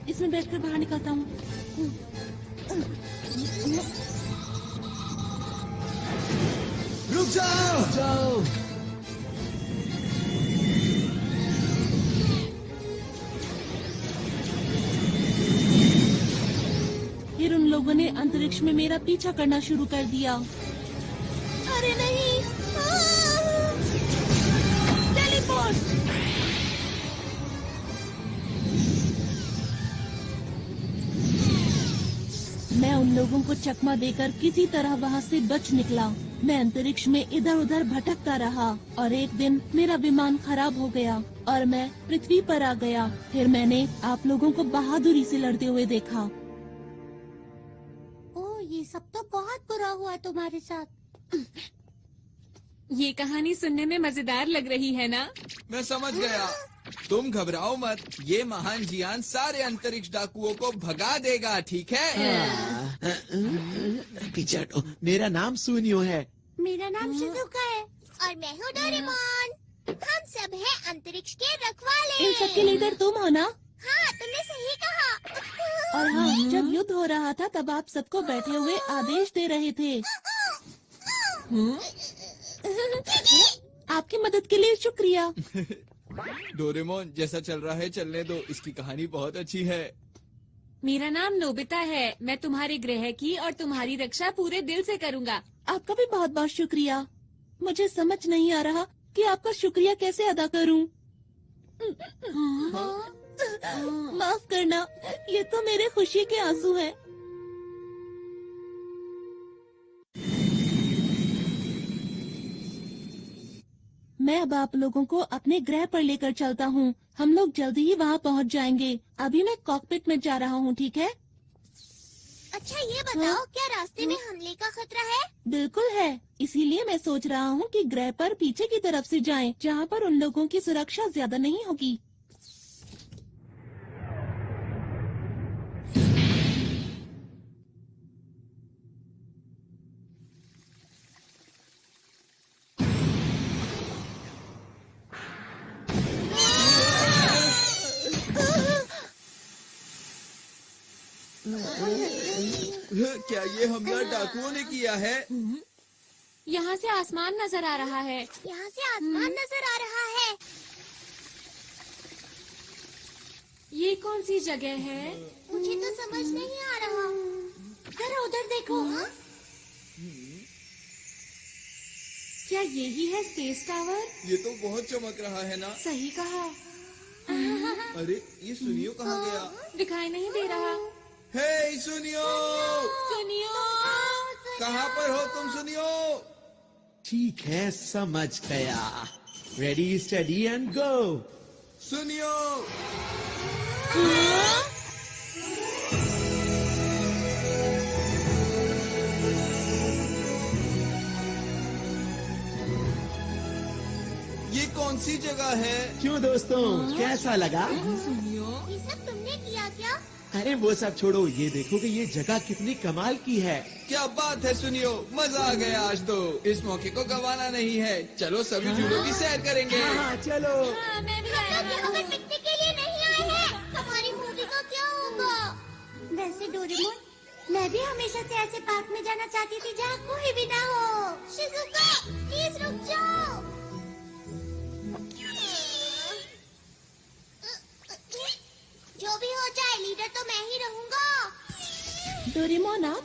[SPEAKER 7] इसमें बैठकर बाहर निकलता हूँ।
[SPEAKER 10] रुक जाओ।
[SPEAKER 7] फिर उन लोगों ने अंतरिक्ष में मेरा पीछा करना शुरू कर दिया। अरे नहीं! टेलीपोर्ट! मैं उन लोगों को चकमा देकर किसी तरह वहाँ से बच निकला। मैं अंतरिक्ष में इधर उधर भटकता रहा, और एक दिन मेरा विमान खराब हो गया और मैं पृथ्वी पर आ गया। फिर मैंने आप लोगों को बहादुरी से लड़ते हुए देखा।
[SPEAKER 2] ये सब तो बहुत बुरा हुआ तुम्हारे साथ।
[SPEAKER 1] ये कहानी सुनने में मजेदार लग रही है ना?
[SPEAKER 3] मैं समझ गया। तुम घबराओ मत, ये महान जियान सारे अंतरिक्ष डाकुओं को भगा देगा, ठीक है?
[SPEAKER 4] पीछे हटो। मेरा नाम सुनियो है।
[SPEAKER 2] मेरा नाम शिजुका है। और मैं हूँ डोरेमोन। हम सब हैं अंतरिक्ष के रखवाले।
[SPEAKER 7] इन सबके लीडर तुम हो ना?
[SPEAKER 2] हाँ, तुमने सही कहा।
[SPEAKER 7] और हाँ, जब युद्ध हो रहा था तब आप सबको बैठे हुए आदेश दे रहे थे। आपकी मदद के लिए शुक्रिया।
[SPEAKER 3] डोरेमोन, जैसा चल रहा है चलने दो, इसकी कहानी बहुत अच्छी है।
[SPEAKER 1] मेरा नाम नोबिता है। मैं तुम्हारे ग्रह की और तुम्हारी रक्षा पूरे दिल से करूँगा।
[SPEAKER 7] आपका भी बहुत बहुत शुक्रिया। मुझे समझ नहीं आ रहा कि आपका शुक्रिया कैसे अदा करूं। माफ करना, ये तो मेरे खुशी के आंसू हैं। मैं अब आप लोगों को अपने ग्रह पर लेकर चलता हूँ। हम लोग जल्दी ही वहाँ पहुँच जाएंगे। अभी मैं कॉकपिट में जा रहा हूँ, ठीक है?
[SPEAKER 2] अच्छा ये बताओ, क्या रास्ते में हमले का खतरा है?
[SPEAKER 7] बिल्कुल है। इसीलिए मैं सोच रहा हूँ कि ग्रह पर पीछे की तरफ से जाएं, जहाँ पर उन लोगों की सुरक्षा ज्यादा नहीं होगी।
[SPEAKER 3] क्या ये हमला डाकुओं ने किया है?
[SPEAKER 1] यहाँ से आसमान नजर आ रहा है।
[SPEAKER 2] यहाँ से आसमान नजर आ रहा है।
[SPEAKER 1] ये कौन सी जगह है?
[SPEAKER 2] मुझे तो समझ नहीं आ रहा। जरा उधर देखो।
[SPEAKER 1] क्या यही है स्पेस टावर?
[SPEAKER 3] ये तो बहुत चमक रहा है ना।
[SPEAKER 1] सही कहा।
[SPEAKER 3] अरे ये सुनियो कहाँ गया?
[SPEAKER 1] दिखाई नहीं दे रहा।
[SPEAKER 3] हे सुनियो,
[SPEAKER 1] सुनियो,
[SPEAKER 3] कहाँ पर हो तुम सुनियो?
[SPEAKER 4] ठीक है, समझ गया। Ready, study and go.
[SPEAKER 3] सुनियो, ये कौन सी जगह है?
[SPEAKER 4] क्यों दोस्तों, कैसा लगा?
[SPEAKER 2] ये सब तुमने किया क्या?
[SPEAKER 4] अरे वो सब छोड़ो, ये देखो कि ये जगह कितनी कमाल की है।
[SPEAKER 3] क्या बात है सुनियो, मजा आ गया आज तो। इस मौके को गंवाना नहीं है। चलो सभी झूलों की सैर करेंगे।
[SPEAKER 4] हाँ, चलो।
[SPEAKER 1] हाँ, मैं भी आया
[SPEAKER 2] हम
[SPEAKER 1] हूँ।
[SPEAKER 2] लोग पिकनिक के लिए नहीं आए हैं। हमारी मूवी का क्या होगा? वैसे डोरेमोन, मैं भी हमेशा से ऐसे पार्क में जाना चाहती थी जहाँ कोई भी ना हो। शिजुका, प्लीज रुक जाओ। जो भी हो जाए, लीडर तो मैं ही रहूँगा।
[SPEAKER 7] डोरेमोन, आप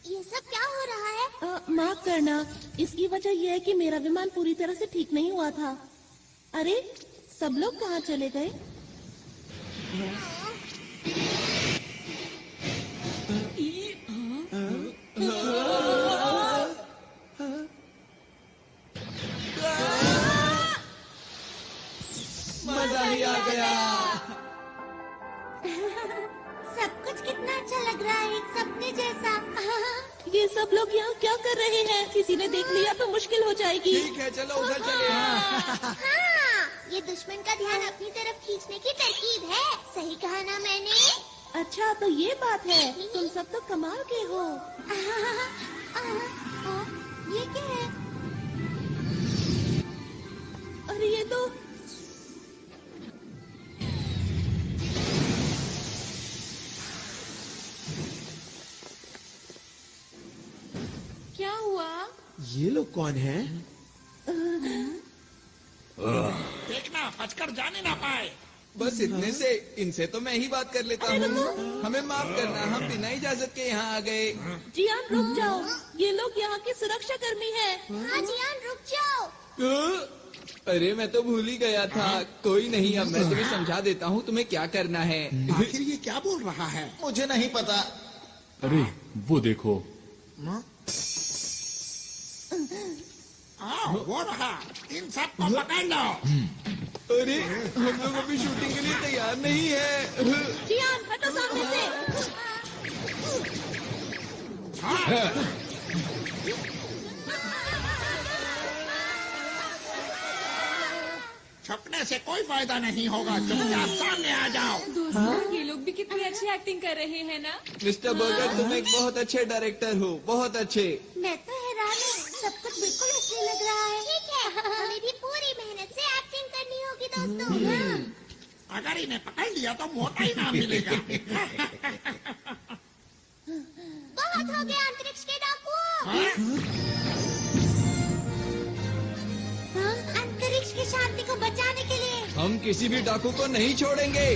[SPEAKER 2] ये सब क्या हो रहा है?
[SPEAKER 7] माफ करना, इसकी वजह यह है कि मेरा विमान पूरी तरह से ठीक नहीं हुआ था। अरे सब लोग कहाँ चले गए?
[SPEAKER 3] मजा ही आ गया।
[SPEAKER 2] सब कुछ कितना अच्छा लग रहा है, एक सपने जैसा।
[SPEAKER 7] ये सब लोग यहाँ क्या कर रहे हैं? किसी ने देख लिया तो मुश्किल हो जाएगी।
[SPEAKER 3] ठीक है, चलो उधर चले।
[SPEAKER 2] हाँ, ये दुश्मन का ध्यान अपनी तरफ खींचने की तरकीब है। सही कहा ना मैंने?
[SPEAKER 7] अच्छा तो ये बात है, तुम सब तो कमाल के हो।
[SPEAKER 2] ये क्या है?
[SPEAKER 7] अरे ये तो
[SPEAKER 1] क्या हुआ?
[SPEAKER 4] ये लोग कौन हैं?
[SPEAKER 5] देखना बचकर जाने ना पाए।
[SPEAKER 3] बस इतने से, इनसे तो मैं ही बात कर लेता हूँ। हमें माफ करना, हम बिना इजाजत के यहाँ आ गए।
[SPEAKER 7] जियान रुक जाओ, ये लोग यहाँ के सुरक्षा कर्मी हैं।
[SPEAKER 2] हाँ जियान रुक जाओ।
[SPEAKER 3] अरे मैं तो भूल ही गया था। कोई नहीं, अब मैं तुम्हें समझा देता हूँ तुम्हें क्या करना है।
[SPEAKER 5] आखिर ये क्या बोल रहा है?
[SPEAKER 10] मुझे नहीं पता।
[SPEAKER 6] अरे वो देखो,
[SPEAKER 5] वो रहा, इन सब को पकड़ लो।
[SPEAKER 3] अरे हम लोग अभी शूटिंग के लिए तैयार नहीं है।
[SPEAKER 7] जियान हटो सामने से।
[SPEAKER 5] छुपने से कोई फायदा नहीं होगा, चुपचाप सामने आ जाओ।
[SPEAKER 1] दोस्तों, ये लोग भी कितनी अच्छी एक्टिंग कर रहे हैं ना।
[SPEAKER 3] मिस्टर बर्गर, तुम एक बहुत अच्छे डायरेक्टर हो, बहुत अच्छे।
[SPEAKER 2] मैं तो हैरान हूँ, सब कुछ बिल्कुल असली लग रहा है। दूंगा।
[SPEAKER 11] अगर इन्हें पकड़ लिया तो मोटा इनाम मिलेगा।
[SPEAKER 2] बहुत हो गया अंतरिक्ष के डाकुओं। अंतरिक्ष की शांति को बचाने के लिए
[SPEAKER 3] हम किसी भी डाकू को नहीं छोड़ेंगे।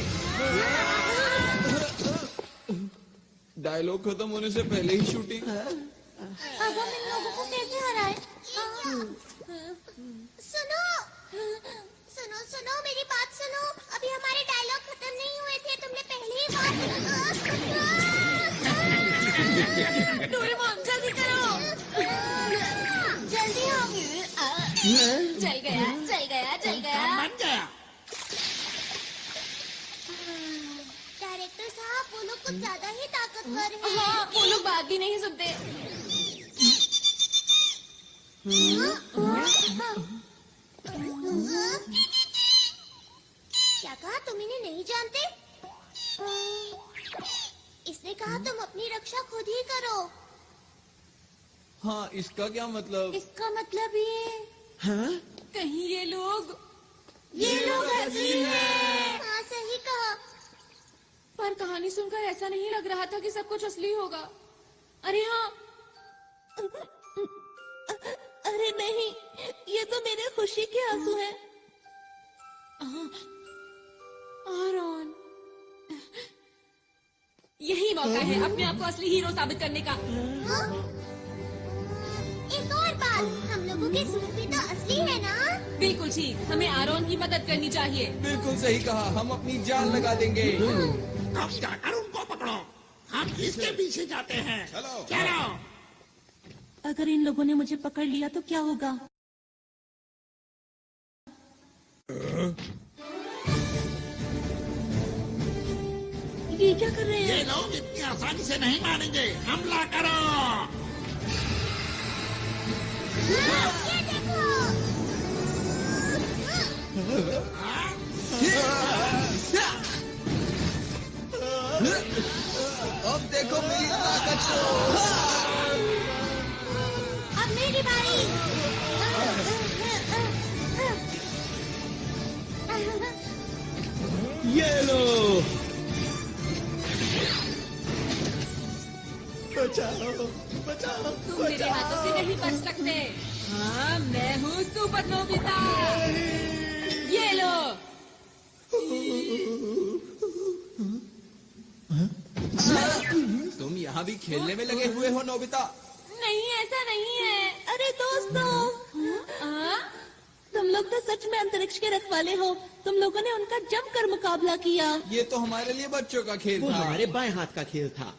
[SPEAKER 3] डायलॉग खत्म होने से पहले ही शूटिंग।
[SPEAKER 2] अब हम इन लोगों को कैसे हराए? सुनो सुनो सुनो मेरी बात सुनो। अभी हमारे डायलॉग खत्म नहीं हुए थे। तुमने पहले ही बात।
[SPEAKER 1] डोरेमोन जल्दी करो।
[SPEAKER 2] जल्दी हो।
[SPEAKER 1] चल गया चल गया चल गया।
[SPEAKER 11] बन गया।
[SPEAKER 2] डायरेक्टर साहब वो लोग कुछ ज्यादा ही ताकतवर हैं।
[SPEAKER 1] हाँ, वो लोग बात भी नहीं सुनते।
[SPEAKER 2] क्या कहा? तुम इन्हें नहीं जानते? इसने कहा तुम अपनी रक्षा खुद ही करो।
[SPEAKER 3] हाँ, इसका क्या मतलब?
[SPEAKER 2] इसका मतलब ये
[SPEAKER 1] कहीं ये लोग
[SPEAKER 2] असली हैं। हाँ सही कहा।
[SPEAKER 1] पर कहानी सुनकर ऐसा नहीं लग रहा था कि सब कुछ असली होगा। अरे हाँ,
[SPEAKER 7] अरे नहीं, ये तो मेरे खुशी के आंसू हैं।
[SPEAKER 1] आरॉन, यही मौका है अपने आप को असली हीरो साबित करने का।
[SPEAKER 2] एक और बात, हम लोगों के सूट भी तो असली है ना?
[SPEAKER 1] बिल्कुल ठीक, हमें आरॉन की मदद करनी चाहिए।
[SPEAKER 3] बिल्कुल सही कहा, हम अपनी जान लगा देंगे।
[SPEAKER 11] अब जाकर उनको पकड़ो। हम इसके पीछे जाते हैं।
[SPEAKER 5] चलो।
[SPEAKER 11] चलो।
[SPEAKER 7] अगर इन लोगों ने मुझे पकड़ लिया तो क्या होगा? ये क्या कर रहे
[SPEAKER 11] ये
[SPEAKER 7] हैं?
[SPEAKER 11] लोग इतनी आसानी से नहीं मानेंगे। हमला करो।
[SPEAKER 2] ये देखो।
[SPEAKER 3] अब देखो मेरी ताकत को।
[SPEAKER 2] अब मेरी बारी।
[SPEAKER 4] ये लो। बचाओ बचाओ।
[SPEAKER 1] तुम मेरे हाथों से नहीं बच सकते। हाँ, मैं हूँ सुपर नोबिता। ये लो।
[SPEAKER 3] तुम यहाँ भी खेलने में लगे हुए हो नोबिता?
[SPEAKER 1] नहीं, ऐसा नहीं है।
[SPEAKER 7] अरे दोस्तों,
[SPEAKER 1] हाँ?
[SPEAKER 7] तुम लोग तो सच में अंतरिक्ष के रखवाले हो। तुम लोगों ने उनका जमकर मुकाबला किया।
[SPEAKER 3] ये तो हमारे लिए बच्चों का खेल
[SPEAKER 4] वो
[SPEAKER 3] था।
[SPEAKER 4] हमारे बाएं हाथ का खेल था।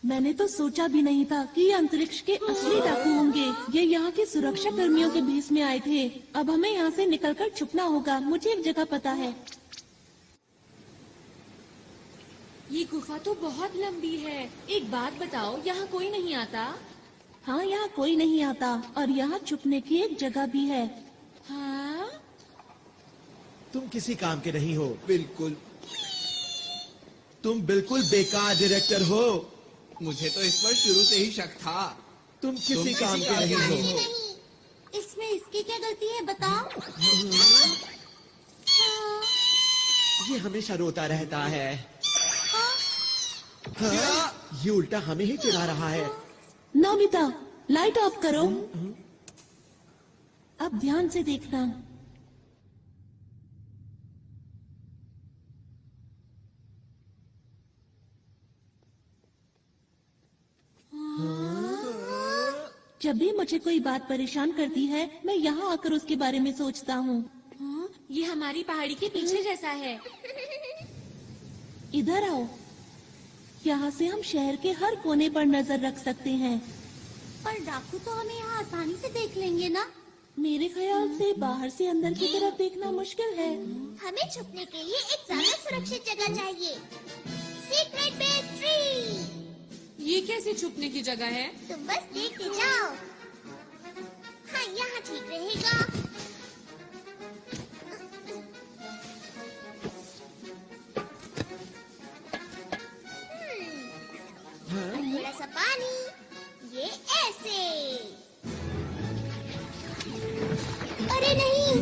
[SPEAKER 7] मैंने तो सोचा भी नहीं था कि ये अंतरिक्ष के असली डाकू होंगे। ये यहाँ के सुरक्षा कर्मियों के भेष में आए थे। अब हमें यहाँ से निकलकर छुपना होगा। मुझे एक जगह पता है।
[SPEAKER 1] ये गुफा तो बहुत लंबी है। एक बात बताओ, यहाँ कोई नहीं आता?
[SPEAKER 7] हाँ, यहाँ कोई नहीं आता और यहाँ छुपने की एक जगह भी है।
[SPEAKER 1] हाँ?
[SPEAKER 4] तुम किसी काम के नहीं हो।
[SPEAKER 3] बिल्कुल।
[SPEAKER 4] तुम बिल्कुल बेकार डायरेक्टर हो।
[SPEAKER 3] मुझे तो इस पर शुरू से ही शक था।
[SPEAKER 4] तुम किसी काम के नहीं
[SPEAKER 2] नहीं,
[SPEAKER 4] हो।
[SPEAKER 2] नहीं। इसमें इसकी क्या गलती है बताओ?
[SPEAKER 4] ये हमेशा रोता रहता है। हाँ, ये उल्टा हमें ही चिढ़ा रहा है।
[SPEAKER 7] नोबिता, लाइट ऑफ करो। अब ध्यान से देखना। जब भी मुझे कोई बात परेशान करती है, मैं यहाँ आकर उसके बारे में सोचता हूँ।
[SPEAKER 1] हाँ? ये हमारी पहाड़ी के पीछे जैसा है।
[SPEAKER 7] इधर आओ। यहाँ से हम शहर के हर कोने पर नजर रख सकते हैं।
[SPEAKER 2] पर डाकू तो हमें यहाँ आसानी से देख लेंगे ना?
[SPEAKER 7] मेरे ख्याल से बाहर से अंदर की तरफ देखना मुश्किल है।
[SPEAKER 2] हमें छुपने के लिए एक ज्यादा सुरक्षित जगह चाहिए। Secret base tree.
[SPEAKER 1] ये कैसे छुपने की जगह है?
[SPEAKER 2] तुम बस देखते जाओ। हाँ, यहाँ ठीक रहेगा। थोड़ा सा पानी। ये ऐसे। अरे अरे नहीं।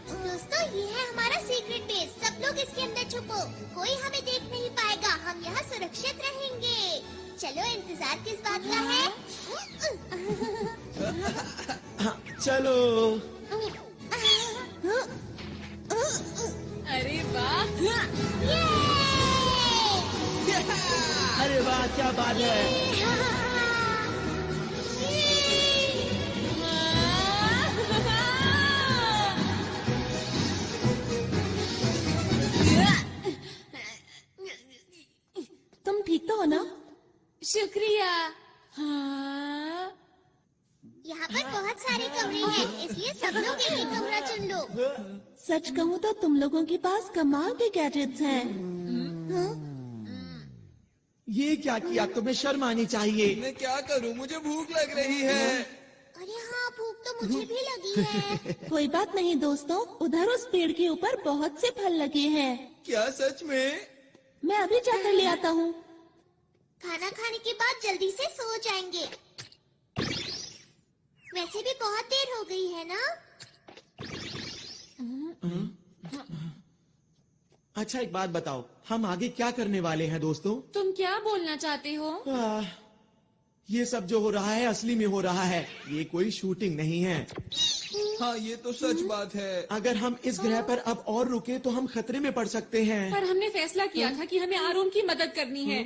[SPEAKER 2] दोस्तों, ये है हमारा सीक्रेट बेस। सब लोग इसके अंदर छुपो, कोई हमें देख नहीं पाएगा। हम यहाँ सुरक्षित रहेंगे। चलो, इंतजार किस बात का है?
[SPEAKER 4] हाँ, चलो।
[SPEAKER 1] अरे वाह!
[SPEAKER 4] अरे वाह, क्या बात है।
[SPEAKER 7] तुम ठीक तो हो ना?
[SPEAKER 1] शुक्रिया। हाँ।
[SPEAKER 2] यहाँ पर बहुत सारे कमरे हैं, इसलिए सब लोग एक ही कमरा चुन लो।
[SPEAKER 7] सच कहूँ तो तुम लोगों के पास कमाल के गैजेट्स हैं।
[SPEAKER 4] ये क्या किया? तुम्हें शर्म आनी चाहिए।
[SPEAKER 3] मैं क्या करूं? मुझे भूख लग रही है।
[SPEAKER 2] अरे हाँ, भूख तो मुझे भी लगी है।
[SPEAKER 7] कोई बात नहीं दोस्तों, उधर उस पेड़ के ऊपर बहुत से फल लगे हैं।
[SPEAKER 3] क्या सच में?
[SPEAKER 7] मैं अभी जाकर ले आता हूँ।
[SPEAKER 2] खाना खाने के बाद जल्दी से सो जाएंगे। वैसे भी बहुत देर हो गई है ना?
[SPEAKER 4] अच्छा, एक बात बताओ, हम आगे क्या करने वाले हैं दोस्तों?
[SPEAKER 1] तुम क्या बोलना चाहते हो?
[SPEAKER 4] ये सब जो हो रहा है असली में हो रहा है, ये कोई शूटिंग नहीं है।
[SPEAKER 3] हाँ, ये तो सच बात है।
[SPEAKER 4] अगर हम इस ग्रह पर अब और रुके तो हम खतरे में पड़ सकते हैं।
[SPEAKER 1] पर हमने फैसला किया था कि हमें आरोन की मदद करनी है।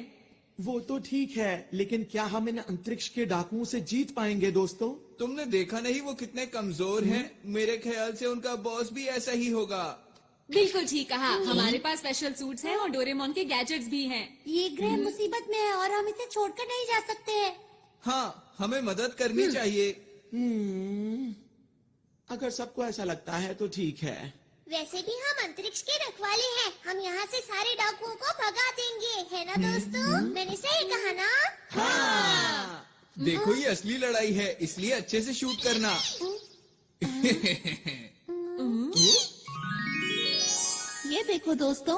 [SPEAKER 4] वो तो ठीक है, लेकिन क्या हम इन अंतरिक्ष के डाकुओं से जीत पाएंगे दोस्तों?
[SPEAKER 3] तुमने देखा नहीं वो कितने कमजोर हैं? मेरे ख्याल से उनका बॉस भी ऐसा ही होगा।
[SPEAKER 1] बिल्कुल ठीक कहा। हमारे पास स्पेशल सूट्स हैं और डोरेमोन के गैजेट्स भी हैं।
[SPEAKER 2] ये ग्रह मुसीबत में है और हम इसे छोड़कर नहीं जा सकते हैं।
[SPEAKER 3] हाँ, हमें मदद करनी चाहिए।
[SPEAKER 4] अगर सबको ऐसा लगता है तो ठीक है।
[SPEAKER 2] वैसे भी हम अंतरिक्ष के रखवाले हैं। हम यहाँ से सारे डाकुओं को भगा देंगे, है ना दोस्तों? मैंने सही कहा ना?
[SPEAKER 3] हाँ। देखो, ये असली लड़ाई है, इसलिए अच्छे से शूट करना।
[SPEAKER 7] ये देखो दोस्तों,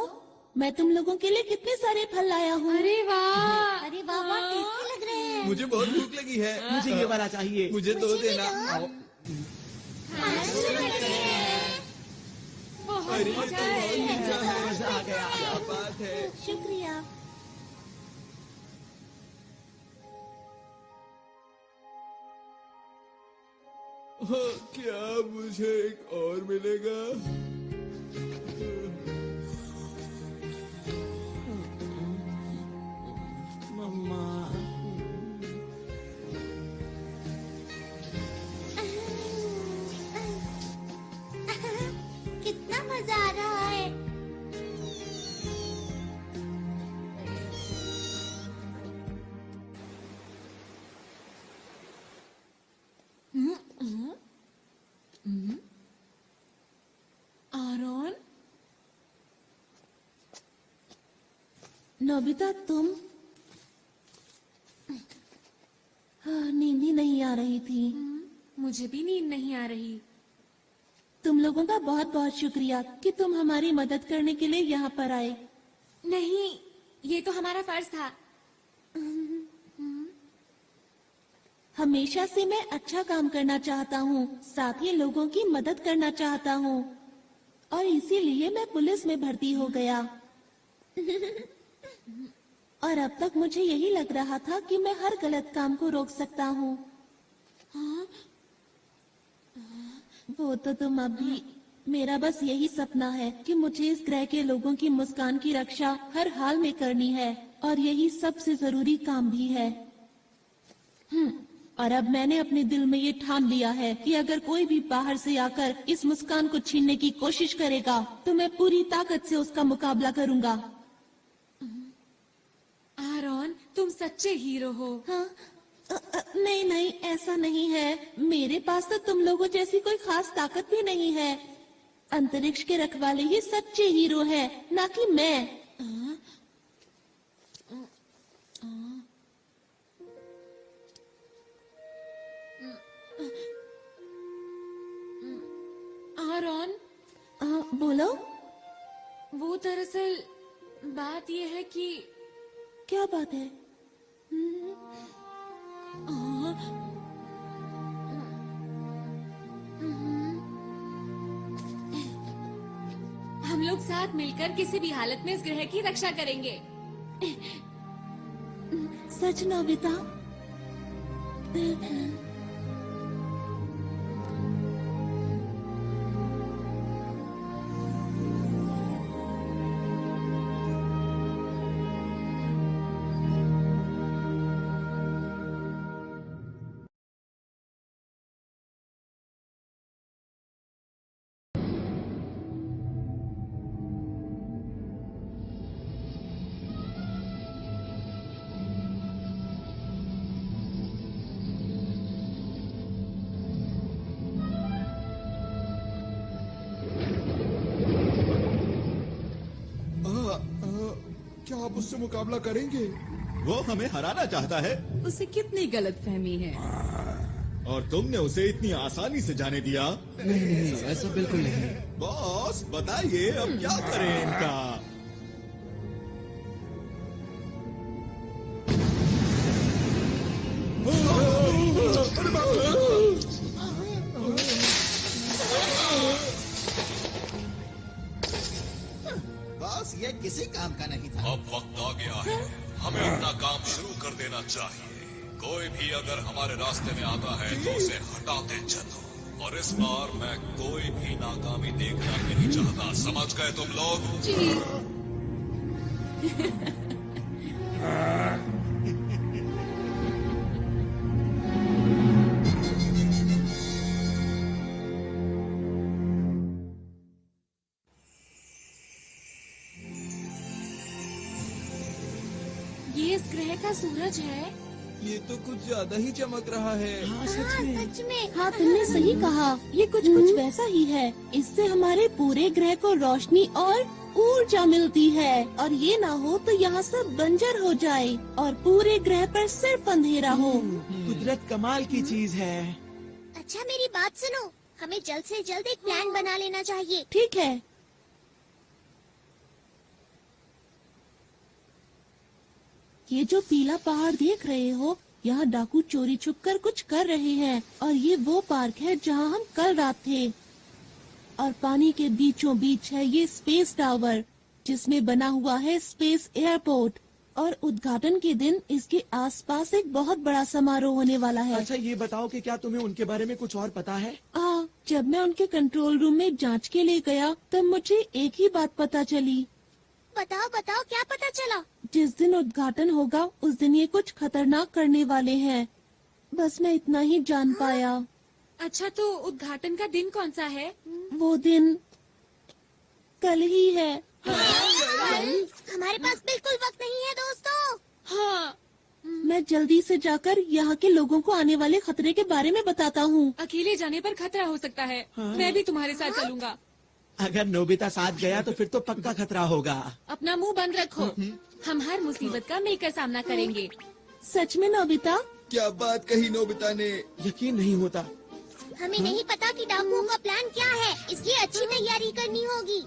[SPEAKER 7] मैं तुम लोगों के लिए कितने सारे फल लाया हूँ।
[SPEAKER 1] अरे वाह!
[SPEAKER 2] अरे वाह, बहुत टेस्टी लग रहे हैं।
[SPEAKER 3] मुझे बहुत भूख लगी है।
[SPEAKER 4] मुझे ये वाला चाहिए।
[SPEAKER 3] मुझे दो
[SPEAKER 2] मुझे भी
[SPEAKER 3] देना।
[SPEAKER 2] दो।
[SPEAKER 3] आओ।
[SPEAKER 2] खाना शुरू करते हैं।
[SPEAKER 1] बहुत
[SPEAKER 3] अरे, ये तो
[SPEAKER 1] मजा
[SPEAKER 3] बहुत
[SPEAKER 1] है।
[SPEAKER 3] मीठा है।
[SPEAKER 4] मजा आ गया।
[SPEAKER 3] क्या बात है।
[SPEAKER 7] शुक्रिया।
[SPEAKER 3] हाँ, क्या मुझे एक और मिलेगा?
[SPEAKER 4] मम्मा।
[SPEAKER 2] कितना मजा आ रहा है।
[SPEAKER 1] आरोन,
[SPEAKER 7] नोबिता, तुम? हाँ, नींद ही नहीं आ रही थी।
[SPEAKER 1] मुझे भी नींद नहीं आ रही।
[SPEAKER 7] तुम लोगों का बहुत बहुत शुक्रिया कि तुम हमारी मदद करने के लिए यहाँ पर आए।
[SPEAKER 1] नहीं, ये तो हमारा फर्ज था।
[SPEAKER 7] हमेशा से मैं अच्छा काम करना चाहता हूँ, साथ ही लोगों की मदद करना चाहता हूँ, और इसीलिए मैं पुलिस में भर्ती हो गया। और अब तक मुझे यही लग रहा था कि मैं हर गलत काम को रोक सकता हूँ। वो तो तुम अभी, मेरा बस यही सपना है कि मुझे इस ग्रह के लोगों की मुस्कान की रक्षा हर हाल में करनी है, और यही सबसे जरूरी काम भी है। और अब मैंने अपने दिल में ये ठान लिया है कि अगर कोई भी बाहर से आकर इस मुस्कान को छीनने की कोशिश करेगा तो मैं पूरी ताकत से उसका मुकाबला करूंगा।
[SPEAKER 1] आरोन, तुम सच्चे हीरो हो।
[SPEAKER 7] हाँ? नहीं नहीं, ऐसा नहीं है। मेरे पास तो तुम लोगों जैसी कोई खास ताकत भी नहीं है। अंतरिक्ष के रखवाले ही सच्चे हीरो है, ना कि मैं।
[SPEAKER 1] आरोन,
[SPEAKER 7] बोलो।
[SPEAKER 1] वो दरअसल बात ये है कि
[SPEAKER 7] क्या बात है?
[SPEAKER 1] साथ मिलकर किसी भी हालत में इस ग्रह की रक्षा करेंगे।
[SPEAKER 7] सच नोबिता?
[SPEAKER 9] क्या आप उससे मुकाबला करेंगे?
[SPEAKER 10] वो हमें हराना चाहता है
[SPEAKER 1] उसे कितनी गलतफहमी है।
[SPEAKER 10] और तुमने उसे इतनी आसानी से जाने दिया।
[SPEAKER 4] नहीं, ऐसा बिल्कुल नहीं।
[SPEAKER 10] बॉस बताइए अब क्या करें इनका। बॉस ये किसी काम का नहीं था।
[SPEAKER 6] अब वक्त आ गया है, हमें अपना काम शुरू कर देना चाहिए। कोई भी अगर हमारे रास्ते में आता है तो उसे हटाते चलो। और इस बार मैं कोई भी नाकामी देखना नहीं चाहता, समझ गए तुम लोग?
[SPEAKER 1] जी। ये इस ग्रह का सूरज है।
[SPEAKER 3] ये तो कुछ ज्यादा ही चमक रहा है।
[SPEAKER 4] हाँ, सच में।
[SPEAKER 7] हाँ, तुमने सही कहा। ये कुछ वैसा ही है। इससे हमारे पूरे ग्रह को रोशनी और ऊर्जा मिलती है। और ये ना हो तो यहाँ सब बंजर हो जाए और पूरे ग्रह पर सिर्फ अंधेरा हो।
[SPEAKER 4] कुदरत कमाल की चीज है।
[SPEAKER 2] अच्छा मेरी बात सुनो, हमें जल्द से जल्द एक प्लान बना लेना चाहिए।
[SPEAKER 7] ठीक है। ये जो पीला पहाड़ देख रहे हो, यहाँ डाकू चोरी छुपकर कुछ कर रहे हैं। और ये वो पार्क है जहाँ हम कल रात थे। और पानी के बीचों बीच है ये स्पेस टावर, जिसमें बना हुआ है स्पेस एयरपोर्ट। और उद्घाटन के दिन इसके आसपास एक बहुत बड़ा समारोह होने वाला है।
[SPEAKER 4] अच्छा ये बताओ कि क्या तुम्हें उनके बारे में कुछ और पता है?
[SPEAKER 7] जब मैं उनके कंट्रोल रूम में जांच के लिए गया तब मुझे एक ही बात पता चली।
[SPEAKER 2] बताओ बताओ, क्या पता चला?
[SPEAKER 7] जिस दिन उद्घाटन होगा उस दिन ये कुछ खतरनाक करने वाले हैं। बस मैं इतना ही जान पाया।
[SPEAKER 1] अच्छा तो उद्घाटन का दिन कौन सा है?
[SPEAKER 7] वो दिन कल ही है।
[SPEAKER 2] हमारे पास बिल्कुल वक्त नहीं है दोस्तों।
[SPEAKER 1] हाँ।
[SPEAKER 7] मैं जल्दी से जाकर यहाँ के लोगों को आने वाले खतरे के बारे में बताता हूँ।
[SPEAKER 1] अकेले जाने पर खतरा हो सकता है। मैं भी तुम्हारे साथ चलूंगा।
[SPEAKER 4] अगर नोबिता साथ गया तो फिर तो पक्का खतरा होगा।
[SPEAKER 1] अपना मुंह बंद रखो। हम हर मुसीबत का मिलकर सामना करेंगे।
[SPEAKER 7] सच में नोबिता?
[SPEAKER 3] क्या बात कही नोबिता ने।
[SPEAKER 4] यकीन नहीं होता।
[SPEAKER 2] हमें नहीं पता कि डाकुओं का प्लान क्या है, इसलिए अच्छी तैयारी करनी होगी।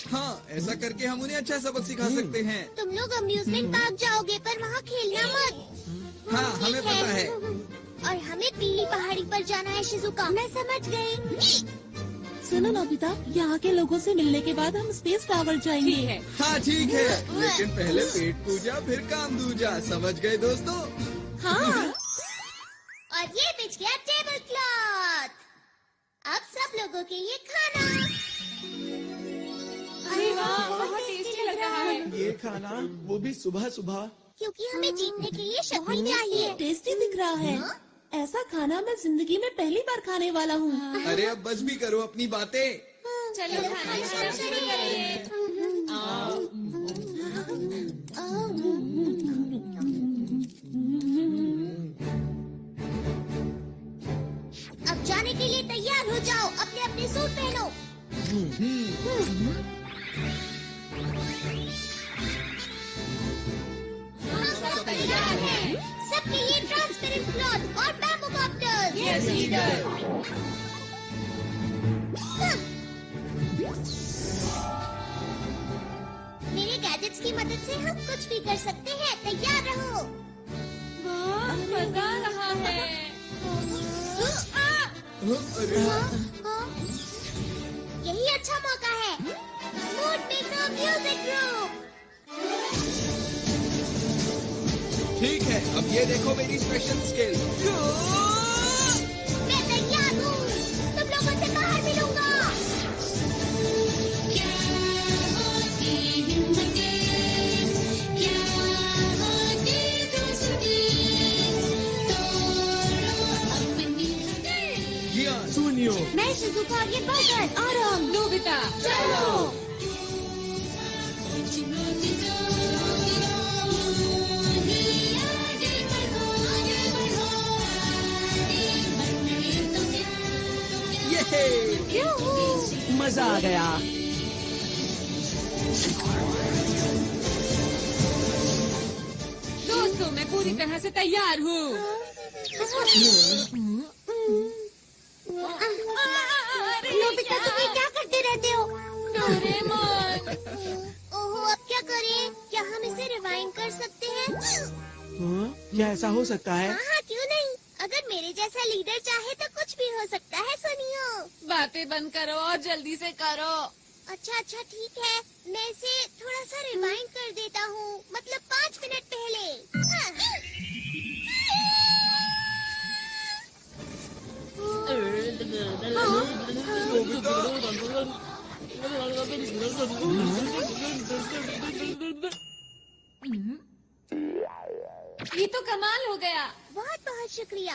[SPEAKER 3] हाँ, ऐसा करके हम उन्हें अच्छा सबक सिखा सकते हैं।
[SPEAKER 2] तुम लोग अम्यूजमेंट पार्क जाओगे पर वहाँ खेलना मत।
[SPEAKER 3] हाँ, हमें पता है।
[SPEAKER 2] और हमें पीली पहाड़ी पर जाना है शिजुका। मैं समझ गई।
[SPEAKER 7] सुनो नोबिता, यहाँ के लोगों से मिलने के बाद हम स्पेस टावर जाएंगे।
[SPEAKER 1] ठीक है।
[SPEAKER 3] हाँ ठीक है, लेकिन पहले पेट पूजा फिर काम दूजा, समझ गए दोस्तों?
[SPEAKER 2] हाँ। और ये बिछ गया टेबल क्लॉथ। अब सब लोगों के लिए खाना।
[SPEAKER 1] अरे वाह, बहुत टेस्टी लग रहा है।
[SPEAKER 4] ये खाना, वो भी सुबह सुबह।
[SPEAKER 2] क्योंकि हमें जीतने के लिए शक्ति चाहिए।
[SPEAKER 7] टेस्टी दिख रहा है। ऐसा खाना मैं जिंदगी में पहली बार खाने वाला हूँ।
[SPEAKER 3] अरे अब बस भी करो अपनी बातें।
[SPEAKER 1] चलो खाना शुरू करिए।
[SPEAKER 2] अब जाने के लिए तैयार हो जाओ, अपने अपने सूट पहनो। सब तैयार है। सबके लिए ट्रांसपेरेंट क्लॉथ और बैम्बू कॉप्टर्स।
[SPEAKER 1] Yes leader.
[SPEAKER 2] मेरे गैजेट्स की मदद से हम कुछ भी कर सकते हैं। तैयार रहो।
[SPEAKER 1] वाह, मजा आ रहा है।
[SPEAKER 3] अरे
[SPEAKER 2] यही अच्छा मौका है। मोटेको म्यूजिक ग्रुप।
[SPEAKER 3] ठीक है, अब ये देखो मेरी स्पेशल स्किल।
[SPEAKER 2] मैं तैयार हूँ, तुम लोगों से बाहर मिलूंगा।
[SPEAKER 4] सुनियो,
[SPEAKER 2] मैं शिजुका, ये बजट, आराम,
[SPEAKER 1] नोबिता
[SPEAKER 2] चलो।
[SPEAKER 4] मजा आ गया।
[SPEAKER 1] दोस्तों, मैं पूरी तरह से तैयार हूँ।
[SPEAKER 2] नोबिता, तुम ये क्या करते रहते हो?
[SPEAKER 1] डोरेमोन।
[SPEAKER 2] ओहो, अब क्या करें? क्या हम इसे रिवाइंड कर सकते हैं?
[SPEAKER 4] हाँ? क्या ऐसा हो सकता है?
[SPEAKER 2] हाँ, क्यों नहीं? अगर मेरे जैसा लीडर चाहे तो कुछ भी हो सकता है। सुनियो।
[SPEAKER 1] बातें बंद करो और जल्दी से करो।
[SPEAKER 2] अच्छा अच्छा, ठीक है। मैं इसे थोड़ा सा रिवाइंड कर देता हूँ, मतलब 5 मिनट पहले।
[SPEAKER 1] ये तो कमाल हो गया।
[SPEAKER 2] बहुत बहुत शुक्रिया।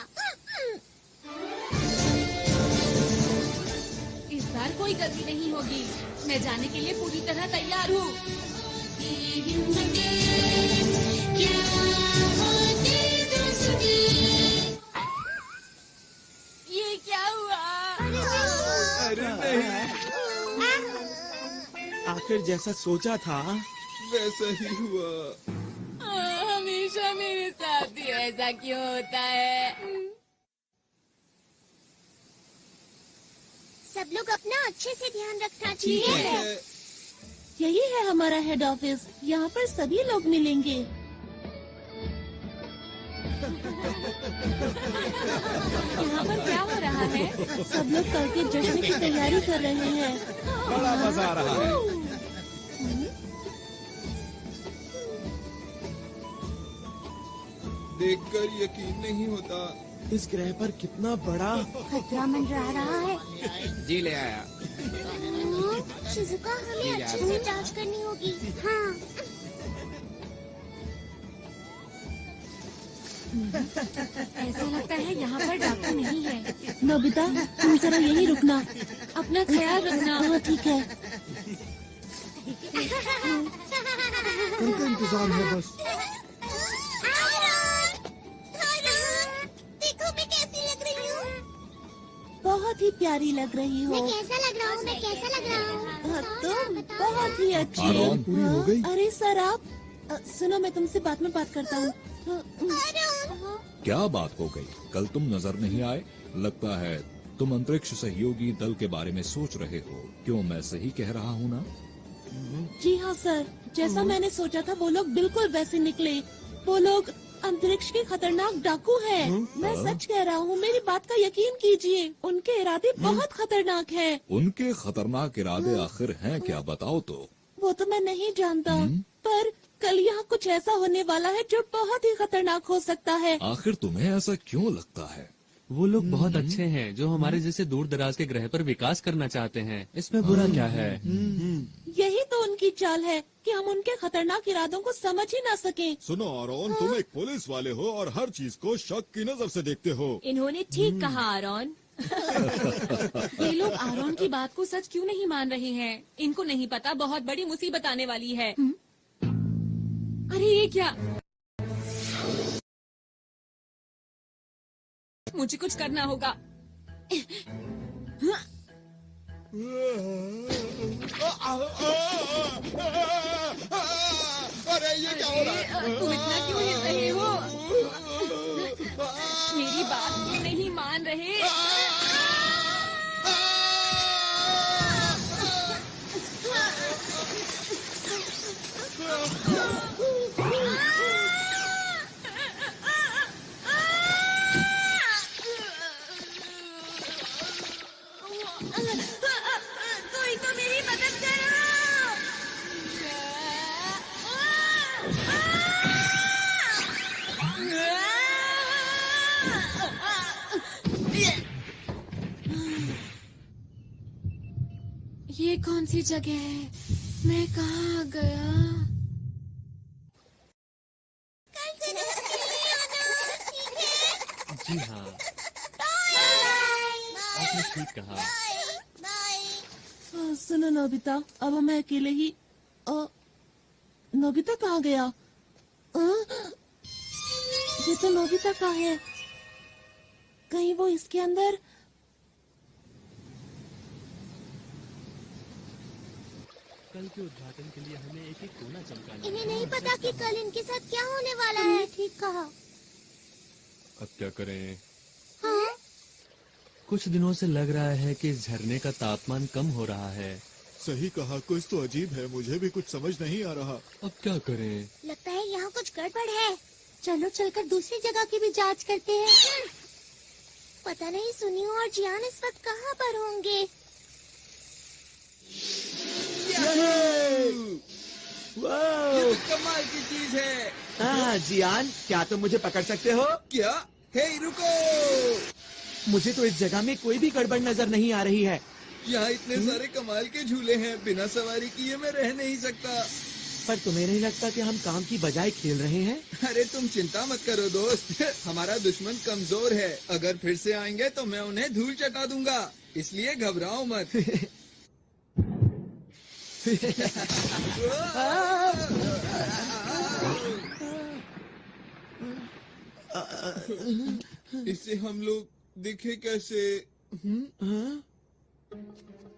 [SPEAKER 1] इस बार कोई गलती नहीं होगी। मैं जाने के लिए पूरी तरह तैयार हूँ। ये क्या हुआ?
[SPEAKER 3] अरे नहीं,
[SPEAKER 4] आखिर जैसा सोचा था
[SPEAKER 3] वैसा ही हुआ।
[SPEAKER 1] हमेशा मेरे साथ ही ऐसा क्यों होता है?
[SPEAKER 2] सब लोग अपना अच्छे से ध्यान रखना
[SPEAKER 7] ठीक
[SPEAKER 2] चाहिए।
[SPEAKER 7] है। यही है हमारा हेड ऑफिस। यहाँ पर सभी लोग मिलेंगे।
[SPEAKER 1] यहाँ पर क्या हो रहा है?
[SPEAKER 7] सब लोग कल के जश्न की तैयारी कर रहे हैं।
[SPEAKER 3] बड़ा मजा आ रहा है। देखकर यकीन नहीं होता।
[SPEAKER 4] इस ग्रह पर कितना बड़ा
[SPEAKER 2] खतरा मंडरा रहा है।
[SPEAKER 3] जी ले आया।
[SPEAKER 2] शिजुका, हमें अच्छे से जांच करनी होगी। हाँ।
[SPEAKER 1] ऐसा लगता है यहाँ पर डॉक्टर नहीं है।
[SPEAKER 7] नोबिता, तुम जरा यहीं रुकना।
[SPEAKER 1] अपना ख्याल रखना।
[SPEAKER 7] हाँ, ठीक है।
[SPEAKER 9] उनका इंतजार है बस।
[SPEAKER 2] देखो मैं कैसी लग रही हूँ।
[SPEAKER 7] बहुत ही प्यारी लग रही हो।
[SPEAKER 2] मैं कैसा लग रहा हूँ? मैं कैसा लग रहा हूँ?
[SPEAKER 7] हाँ, तुम बहुत ही अच्छी
[SPEAKER 6] आरोन,
[SPEAKER 7] हो।
[SPEAKER 9] पूरी हो गई?
[SPEAKER 7] अरे सर, आप सुनो, मैं तुमसे बाद में बात करता हूँ।
[SPEAKER 6] क्या बात हो गई? कल तुम नजर नहीं आए। लगता है तुम अंतरिक्ष सहयोगी दल के बारे में सोच रहे हो। क्यों, मैं सही कह रहा हूँ ना?
[SPEAKER 7] जी हाँ सर, जैसा मैंने सोचा था वो लोग बिल्कुल वैसे निकले। वो लोग अंतरिक्ष के खतरनाक डाकू हैं। मैं सच कह रहा हूँ, मेरी बात का यकीन कीजिए। उनके इरादे बहुत खतरनाक हैं।
[SPEAKER 6] उनके खतरनाक इरादे आखिर हैं क्या, बताओ तो।
[SPEAKER 7] वो तो मैं नहीं जानता, पर कल यहाँ कुछ ऐसा होने वाला है जो बहुत ही खतरनाक हो सकता है।
[SPEAKER 6] आखिर तुम्हें ऐसा क्यों लगता है?
[SPEAKER 12] वो लोग बहुत अच्छे हैं जो हमारे जैसे दूर दराज के ग्रह पर विकास करना चाहते हैं। इसमें बुरा क्या है?
[SPEAKER 7] यही तो उनकी चाल है कि हम उनके खतरनाक इरादों को समझ ही ना सकें।
[SPEAKER 9] सुनो आरोन, तुम एक पुलिस वाले हो और हर चीज को शक की नजर से देखते हो।
[SPEAKER 1] इन्होंने ठीक कहा आरोन। ये लोग आरोन की बात को सच क्यों नहीं मान रहे हैं? इनको नहीं पता बहुत बड़ी मुसीबत आने वाली है। अरे ये क्या? मुझे कुछ करना होगा।
[SPEAKER 9] अरे ये क्या हो रहा है?
[SPEAKER 1] तुम इतना क्यों हिल रहे हो? मेरी बात क्यों नहीं मान रहे? कोई तो मेरी मदद करो। कौन सी जगह है? मैं कहाँ आ गया?
[SPEAKER 12] जी हाँ, आपने ठीक कहा।
[SPEAKER 7] सुनो नोबिता, अब मैं अकेले ही नोबिता कहाँ गया? ये तो नोबिता का है। कहीं वो इसके अंदर?
[SPEAKER 12] कल के उद्घाटन के लिए हमें एक एक कोना चमकाना है।
[SPEAKER 2] इन्हें नहीं पता कि कल इनके साथ क्या होने वाला है। ठीक कहा।
[SPEAKER 12] अब क्या करें?
[SPEAKER 2] हाँ?
[SPEAKER 12] कुछ दिनों से लग रहा है कि इस झरने का तापमान कम हो रहा है।
[SPEAKER 9] सही कहा, कुछ तो अजीब है, मुझे भी कुछ समझ नहीं आ रहा।
[SPEAKER 12] अब क्या करें?
[SPEAKER 2] लगता है यहाँ कुछ गड़बड़ है। चलो चलकर दूसरी जगह की भी जांच करते हैं। पता नहीं सुनी और जियान इस वक्त कहाँ पर होंगे।
[SPEAKER 3] ये तो कमाल की चीज है।
[SPEAKER 4] हाँ जियान, क्या तुम मुझे पकड़ सकते हो?
[SPEAKER 3] क्या? हे रुको!
[SPEAKER 4] मुझे तो इस जगह में कोई भी गड़बड़ नजर नहीं आ रही है।
[SPEAKER 3] यहाँ इतने सारे कमाल के झूले हैं, बिना सवारी किए मैं रह नहीं सकता।
[SPEAKER 4] पर तुम्हें नहीं लगता कि हम काम की बजाय खेल रहे हैं?
[SPEAKER 3] अरे तुम चिंता मत करो दोस्त, हमारा दुश्मन कमजोर है। अगर फिर से आएंगे तो मैं उन्हें धूल चटा दूंगा, इसलिए घबराओ मत। इससे हम लोग दिखे कैसे?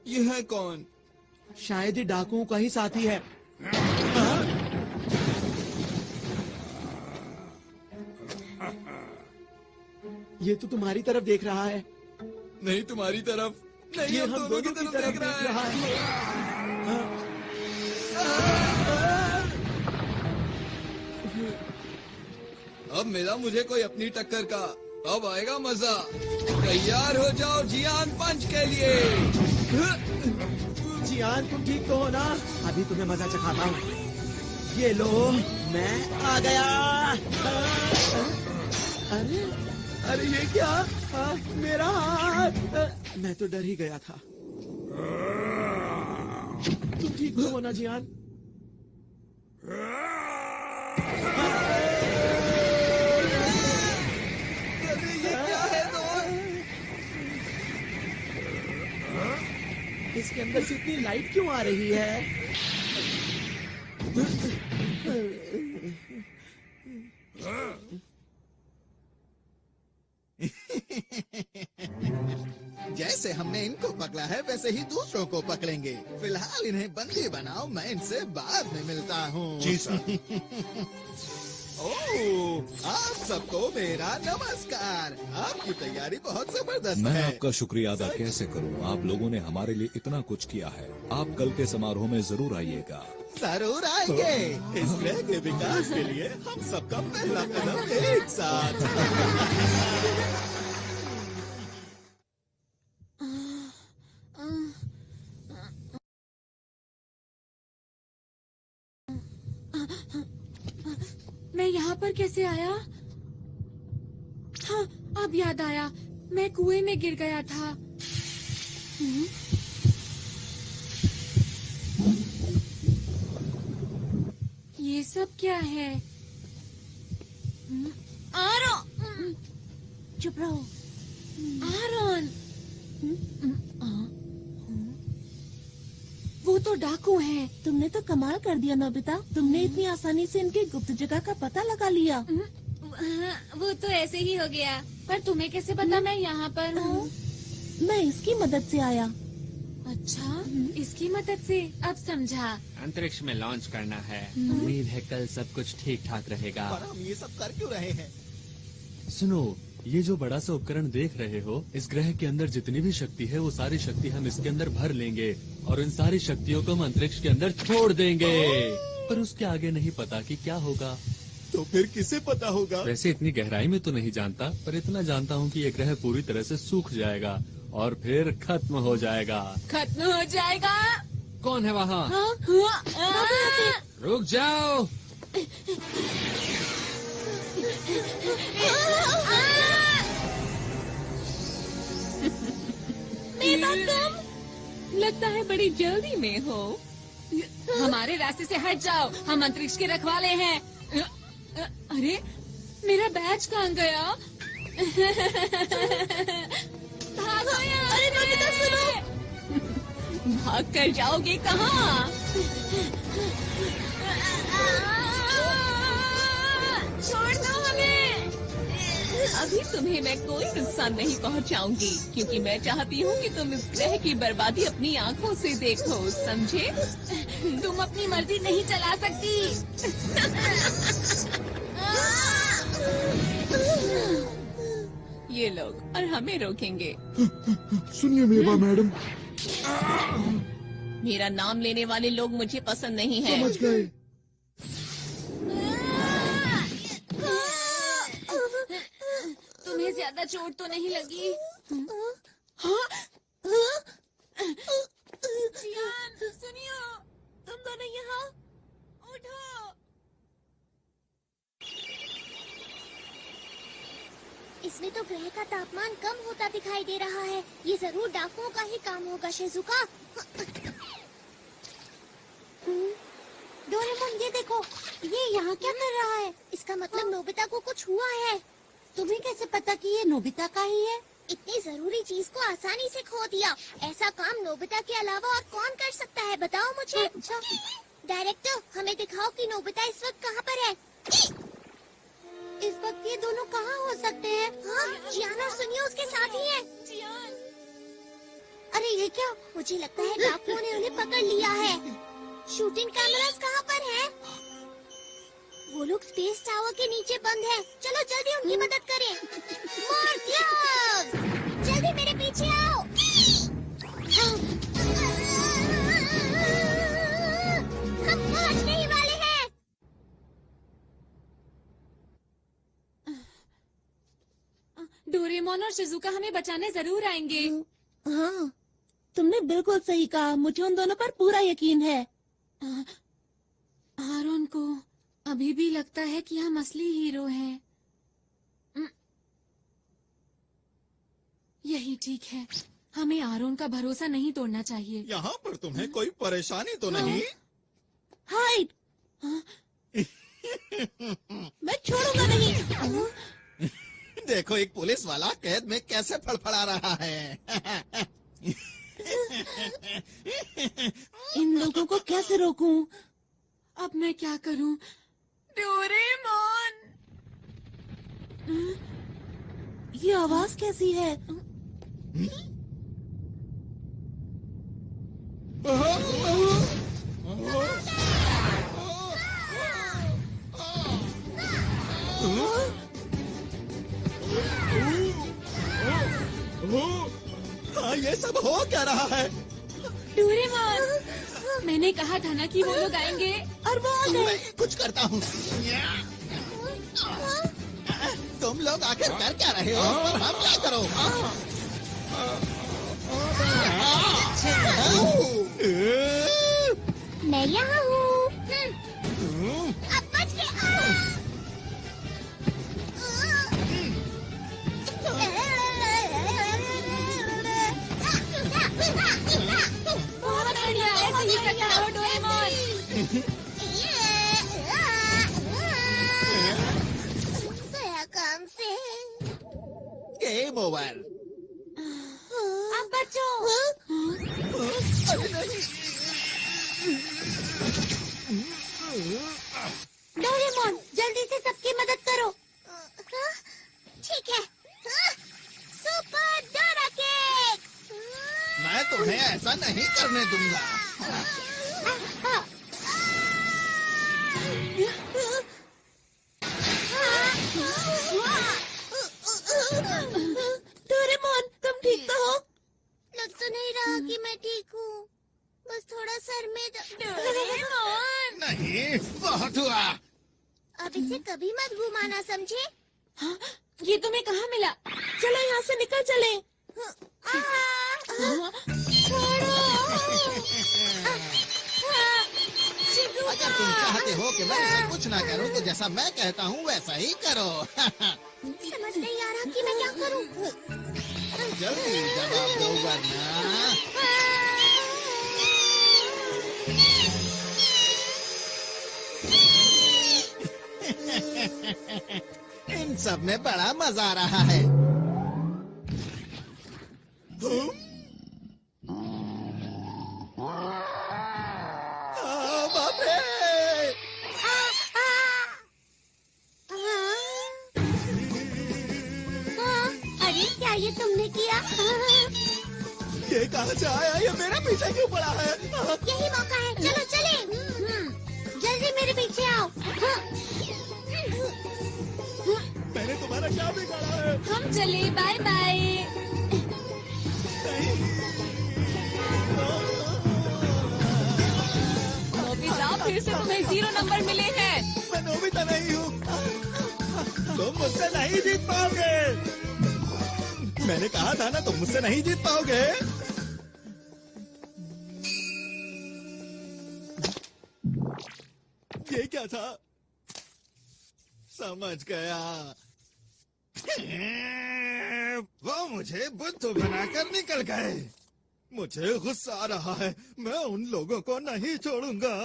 [SPEAKER 3] यह है कौन?
[SPEAKER 4] शायद ये डाकुओं का ही साथी है। ये तो तुम्हारी तरफ देख रहा है।
[SPEAKER 3] नहीं तुम्हारी तरफ नहीं,
[SPEAKER 4] ये
[SPEAKER 3] हम दोनों की तरफ देख रहा है। अब मिला मुझे कोई अपनी टक्कर का, अब आएगा मजा। तैयार हो जाओ जियान पंच के लिए।
[SPEAKER 4] जियान तुम ठीक तो हो ना? अभी तुम्हें मजा चखाता हूँ। ये लो, मैं आ गया। अरे अरे ये क्या? मेरा हाथ! मैं तो डर ही गया था। तुम ठीक तो हो ना जियान?
[SPEAKER 3] अरे ये क्या है
[SPEAKER 4] इसके अंदर से इतनी लाइट क्यों आ रही है?
[SPEAKER 10] जैसे हमने इनको पकड़ा है वैसे ही दूसरों को पकड़ेंगे। फिलहाल इन्हें बंदी बनाओ, मैं इनसे बाद में मिलता हूँ।
[SPEAKER 6] जी सर।
[SPEAKER 10] ओह, आप सबको मेरा नमस्कार। आपकी तैयारी बहुत जबरदस्त
[SPEAKER 6] मैं
[SPEAKER 10] है।
[SPEAKER 6] आपका शुक्रिया अदा कैसे करूं? आप लोगों ने हमारे लिए इतना कुछ किया है। आप कल के समारोह में जरूर आइएगा।
[SPEAKER 10] जरूर आएंगे। इस ग्रह के विकास के लिए हम सबका पहला कदम एक साथ।
[SPEAKER 1] मैं यहाँ पर कैसे आया? हाँ, अब याद आया, मैं कुएं में गिर गया था। ये सब क्या है? आरोन!
[SPEAKER 7] चुप रहो।
[SPEAKER 1] आरोन! वो तो डाकू हैं।
[SPEAKER 7] तुमने तो कमाल कर दिया नोबिता। तुमने इतनी आसानी से इनकी गुप्त जगह का पता लगा लिया।
[SPEAKER 1] वो तो ऐसे ही हो गया। पर तुम्हें कैसे पता मैं यहाँ पर हूँ?
[SPEAKER 7] मैं इसकी मदद से आया।
[SPEAKER 1] अच्छा, इसकी मदद से अब समझा।
[SPEAKER 12] अंतरिक्ष में लॉन्च करना है। उम्मीद है कल सब कुछ ठीक ठाक रहेगा।
[SPEAKER 10] पर हम ये सब कर क्यों रहे हैं?
[SPEAKER 12] सुनो, ये जो बड़ा सा उपकरण देख रहे हो, इस ग्रह के अंदर जितनी भी शक्ति है वो सारी शक्ति हम इसके अंदर भर लेंगे और इन सारी शक्तियों को हम अंतरिक्ष के अंदर छोड़ देंगे। पर उसके आगे नहीं पता कि क्या होगा।
[SPEAKER 9] तो फिर किसे पता होगा?
[SPEAKER 12] वैसे इतनी गहराई में तो नहीं जानता, पर इतना जानता हूँ कि ये ग्रह पूरी तरह से सूख जाएगा और फिर खत्म हो जाएगा।
[SPEAKER 1] खत्म हो जाएगा?
[SPEAKER 12] कौन है वहाँ? रुक जाओ।
[SPEAKER 1] लगता है बड़ी जल्दी में हो। हमारे रास्ते से हट जाओ, हम अंतरिक्ष के रखवाले हैं। अरे मेरा बैज कहाँ गया? भागो यहाँ! अरे नोबिता सुनो! भाग कर जाओगे कहाँ? छोड़ दो हमें! अभी तुम्हें मैं कोई नुकसान नहीं पहुंचाऊंगी, क्योंकि मैं चाहती हूँ कि तुम इस ग्रह की बर्बादी अपनी आंखों से देखो, समझे? तुम अपनी मर्जी नहीं चला सकती। ये लोग और हमें रोकेंगे।
[SPEAKER 9] सुनिए मेवा मैडम।
[SPEAKER 8] मेरा नाम लेने वाले लोग मुझे पसंद नहीं है।
[SPEAKER 9] समझ गए।
[SPEAKER 1] तुम्हें ज्यादा चोट तो नहीं लगी? जियान, सुनियो, तुम दोनों यहाँ उठो।
[SPEAKER 2] इसमें तो ग्रह का तापमान कम होता दिखाई दे रहा है। ये जरूर डाकुओं का ही काम होगा, शिजुका। डोरेमोन, ये देखो, ये यहाँ क्या कर रहा है? इसका मतलब नोबिता को कुछ हुआ है। तुम्हें कैसे पता कि ये नोबिता का ही है? इतनी जरूरी चीज को आसानी से खो दिया। ऐसा काम नोबिता के अलावा और कौन कर सकता है, बताओ मुझे। डायरेक्टर, हमें दिखाओ कि नोबिता इस वक्त कहाँ पर है। इस वक्त ये दोनों कहाँ हो सकते हैं? हाँ, जियान और सुनियो उसके साथ ही हैं। अरे ये क्या? मुझे लगता है डाकुओं ने उन्हें पकड़ लिया है। शूटिंग कैमरास कहाँ पर हैं? वो लोग स्पेस टावर के नीचे बंद हैं। चलो जल्दी उनकी मदद करें। मोर्टियस, जल्दी मेरे पीछे आओ। हम पहुंचने ही वाले हैं।
[SPEAKER 1] डोरेमोन और शिजुका हमें बचाने जरूर आएंगे।
[SPEAKER 7] हाँ, तुमने बिल्कुल सही कहा। मुझे उन दोनों पर पूरा यकीन है।
[SPEAKER 1] आरोन को अभी भी लगता है कि हम असली हीरो हैं। यही ठीक है। हमें आरोन का भरोसा नहीं तोड़ना चाहिए।
[SPEAKER 10] यहाँ पर तुम्हें कोई परेशानी तो नहीं?
[SPEAKER 7] हाइड, मैं छोड़ूंगा नहीं।
[SPEAKER 10] देखो, एक पुलिस वाला कैद में कैसे फड़फड़ा रहा है।
[SPEAKER 7] इन लोगों को कैसे रोकूं?
[SPEAKER 1] अब मैं क्या करूं? डोरेमोन!
[SPEAKER 7] ये आवाज कैसी है?
[SPEAKER 10] हाँ, ये सब हो क्या रहा है?
[SPEAKER 1] डोरेमोन, मैंने कहा था ना कि वो लोग आएंगे।
[SPEAKER 7] और वो आ गए।
[SPEAKER 10] मैं कुछ करता हूँ। तुम लोग आखिर कर क्या रहे हो? और हम क्या करो?
[SPEAKER 2] मैं यहाँ हूँ। अब बच के
[SPEAKER 1] बहुत बढ़िया, ऐसे ही करता रहो डोरेमोन।
[SPEAKER 2] गया काम से।
[SPEAKER 10] Game over.
[SPEAKER 2] अब बचो। डोरेमोन, जल्दी से सबकी मदद करो। ठीक है। Super Dora cake.
[SPEAKER 10] मैं तुम्हें ऐसा नहीं करने दूंगा।
[SPEAKER 7] डोरेमोन, तुम ठीक तो हो?
[SPEAKER 2] लग तो नहीं रहा कि मैं ठीक हूँ। बस थोड़ा सर में
[SPEAKER 1] डोरेमोन!
[SPEAKER 10] नहीं, बहुत हुआ।
[SPEAKER 2] अब इसे कभी मत घुमाना, समझे?
[SPEAKER 1] हाँ, ये तुम्हें कहाँ मिला?
[SPEAKER 7] चलो यहाँ से निकल चले।
[SPEAKER 10] अगर तुम चाहते हो कि मैं इसे कुछ ना करूं, तो जैसा मैं कहता हूँ वैसा ही करो।
[SPEAKER 2] समझ नहीं आ रहा कि मैं क्या करूँ।
[SPEAKER 10] जल्दी जवाब दो वरना। इन सब में बड़ा मजा आ रहा है। बाप रे!
[SPEAKER 2] अरे क्या ये तुमने किया?
[SPEAKER 10] ये कहाँ से आया? ये मेरे पीछे क्यों पड़ा है?
[SPEAKER 2] यही मौका है, चलो चले। जल्दी मेरे पीछे आओ।
[SPEAKER 10] मैंने तुम्हारा क्या बिगाड़ा है?
[SPEAKER 1] हम चले, बाय बाय। नोबिता, फिर से तुम्हें 0 नंबर मिले हैं।
[SPEAKER 10] मैं नोबिता नहीं हूँ। तुम मुझसे नहीं जीत पाओगे। मैंने कहा था ना, तुम मुझसे नहीं जीत पाओगे। ये क्या था? समझ गया। वो मुझे बुद्धू बनाकर निकल गए। मुझे गुस्सा आ रहा है। मैं उन लोगों को नहीं छोड़ूंगा।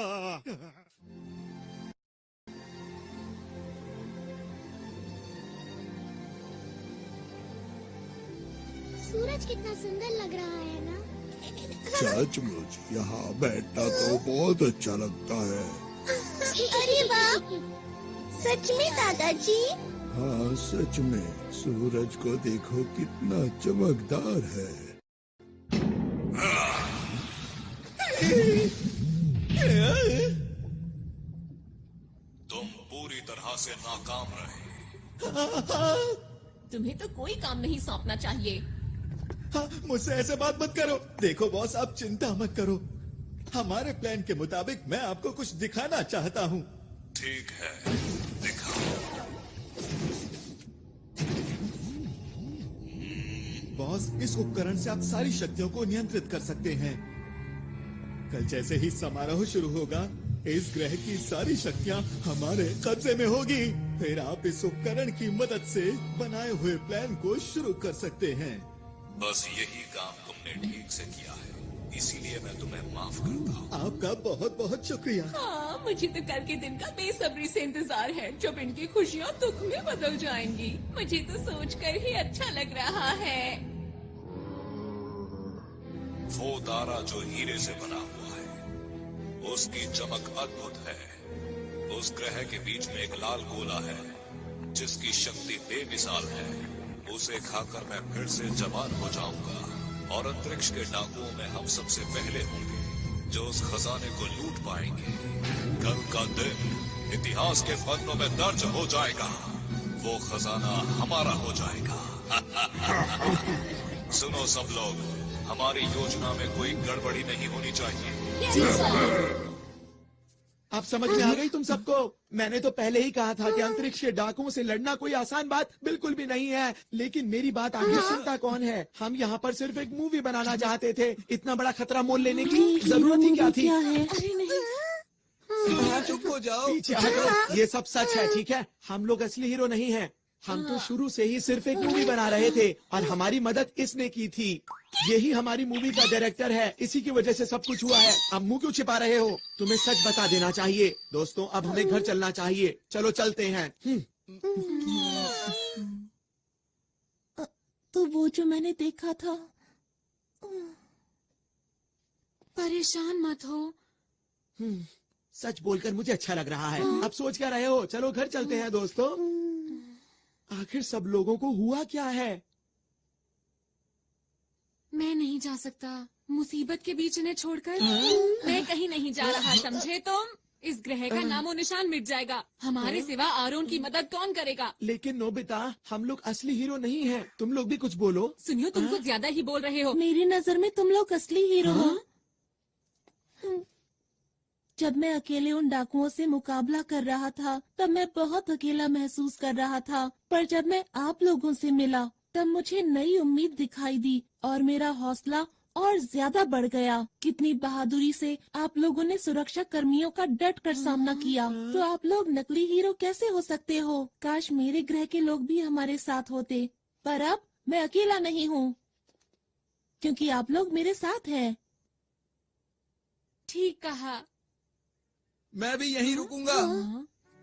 [SPEAKER 2] सूरज कितना सुंदर लग रहा है ना?
[SPEAKER 9] सचमुच यहाँ बैठना तो बहुत अच्छा लगता है।
[SPEAKER 2] अरे वाह! सच में दादाजी?
[SPEAKER 9] हाँ सच में, सूरज को देखो कितना चमकदार है।
[SPEAKER 6] तुम पूरी तरह से नाकाम रहे।
[SPEAKER 1] तुम्हें तो कोई काम नहीं सौंपना चाहिए।
[SPEAKER 10] हाँ, मुझसे ऐसे बात मत करो। देखो बॉस, आप चिंता मत करो। हमारे प्लान के मुताबिक मैं आपको कुछ दिखाना चाहता हूँ।
[SPEAKER 6] ठीक है, दिखाओ।
[SPEAKER 10] बॉस, इस उपकरण से आप सारी शक्तियों को नियंत्रित कर सकते हैं। कल जैसे ही समारोह शुरू होगा, इस ग्रह की सारी शक्तियाँ हमारे कब्जे में होगी। फिर आप इस उपकरण की मदद से बनाए हुए प्लान को शुरू कर सकते हैं।
[SPEAKER 6] बस यही काम तुमने ठीक से किया है, इसीलिए मैं तुम्हें माफ करता हूँ।
[SPEAKER 10] आपका बहुत बहुत शुक्रिया।
[SPEAKER 1] हाँ, मुझे तो कल के दिन का बेसब्री से इंतजार है, जब इनकी खुशियाँ दुख में बदल जाएंगी। मुझे तो सोचकर ही अच्छा लग रहा है।
[SPEAKER 6] वो तारा जो हीरे से बना हुआ है, उसकी चमक अद्भुत है। उस ग्रह के बीच में एक लाल गोला है, जिसकी शक्ति बेमिसाल है। उसे खाकर मैं फिर से जवान हो जाऊंगा और अंतरिक्ष के डाकुओं में हम सबसे पहले होंगे जो उस खजाने को लूट पाएंगे। कल का दिन इतिहास के पन्नों में दर्ज हो जाएगा। वो खजाना हमारा हो जाएगा। सुनो सब लोग, हमारी योजना में कोई गड़बड़ी नहीं होनी चाहिए।
[SPEAKER 4] अब समझ में आ गई तुम सबको? मैंने तो पहले ही कहा था कि अंतरिक्ष के डाकुओं से लड़ना कोई आसान बात बिल्कुल भी नहीं है। लेकिन मेरी बात आगे सुनता कौन है? हम यहाँ पर सिर्फ एक मूवी बनाना चाहते थे। इतना बड़ा खतरा मोल लेने की जरूरत ही क्या थी?
[SPEAKER 7] अरे नहीं,
[SPEAKER 3] चुप हो जाओ।
[SPEAKER 4] पीछे हटो। ये सब सच है, ठीक है? हम लोग असली हीरो नहीं हैं। हम तो शुरू से ही सिर्फ एक मूवी बना रहे थे और हमारी मदद इसने की थी। यही हमारी मूवी का डायरेक्टर है, इसी की वजह से सब कुछ हुआ है। अब मुंह क्यों छिपा रहे हो? तुम्हें सच बता देना चाहिए। दोस्तों, अब हमें घर चलना चाहिए। चलो चलते हैं।
[SPEAKER 7] तो वो जो मैंने देखा था।
[SPEAKER 1] परेशान मत हो।
[SPEAKER 4] सच बोलकर मुझे अच्छा लग रहा है। अब सोच क्या रहे हो? चलो घर चलते हैं दोस्तों। आखिर सब लोगों को हुआ क्या है?
[SPEAKER 1] मैं नहीं जा सकता, मुसीबत के बीच इन्हें छोड़कर। मैं कहीं नहीं जा रहा, समझे तुम? इस ग्रह का नामो निशान मिट जाएगा। हमारे सिवा आरोन की मदद कौन करेगा?
[SPEAKER 4] लेकिन नोबिता, हम लोग असली हीरो नहीं हैं। तुम लोग भी कुछ बोलो।
[SPEAKER 1] सुनियो, तुम कुछ ज्यादा ही बोल रहे हो।
[SPEAKER 7] मेरी नजर में तुम लोग असली हीरो हो। जब मैं अकेले उन डाकुओं से मुकाबला कर रहा था, तब मैं बहुत अकेला महसूस कर रहा था। पर जब मैं आप लोगों से मिला, तब मुझे नई उम्मीद दिखाई दी और मेरा हौसला और ज्यादा बढ़ गया। कितनी बहादुरी से आप लोगों ने सुरक्षा कर्मियों का डट कर सामना किया। तो आप लोग नकली हीरो कैसे हो सकते हो? काश मेरे ग्रह के लोग भी हमारे साथ होते। पर अब मैं अकेला नहीं हूँ, क्योंकि आप लोग मेरे साथ हैं।
[SPEAKER 1] ठीक कहा।
[SPEAKER 3] मैं भी यहीं रुकूंगा।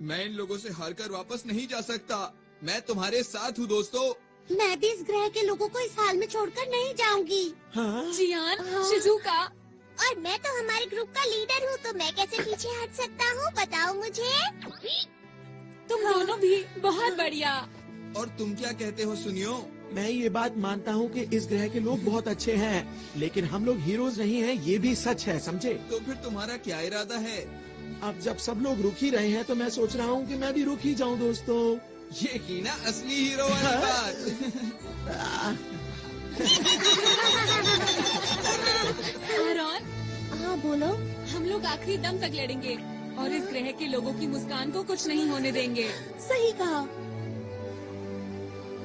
[SPEAKER 3] मैं इन लोगों से हारकर वापस नहीं जा सकता। मैं तुम्हारे साथ हूँ दोस्तों।
[SPEAKER 2] मैं भी इस ग्रह के लोगों को इस हाल में छोड़कर नहीं जाऊंगी।
[SPEAKER 1] जियान, शिजुका,
[SPEAKER 2] और मैं तो हमारे ग्रुप का लीडर हूँ, तो मैं कैसे पीछे हट सकता हूँ, बताओ मुझे।
[SPEAKER 1] तुम दोनों भी बहुत बढ़िया।
[SPEAKER 3] और तुम क्या कहते हो सुनियो?
[SPEAKER 4] मैं ये बात मानता हूँ कि इस ग्रह के लोग बहुत अच्छे हैं, लेकिन हम लोग हीरोज नहीं हैं, ये भी सच है, समझे?
[SPEAKER 3] तो फिर तुम्हारा क्या इरादा है?
[SPEAKER 4] अब जब सब लोग रुक ही रहे हैं तो मैं सोच रहा हूँ कि मैं भी रुक ही जाऊँ दोस्तों।
[SPEAKER 3] ये की ना असली हीरो वाली बात।
[SPEAKER 1] आरॉन,
[SPEAKER 2] हाँ बोलो।
[SPEAKER 1] हम लोग आखिरी दम तक लड़ेंगे और इस ग्रह के लोगों की मुस्कान को कुछ नहीं होने देंगे।
[SPEAKER 7] सही कहा।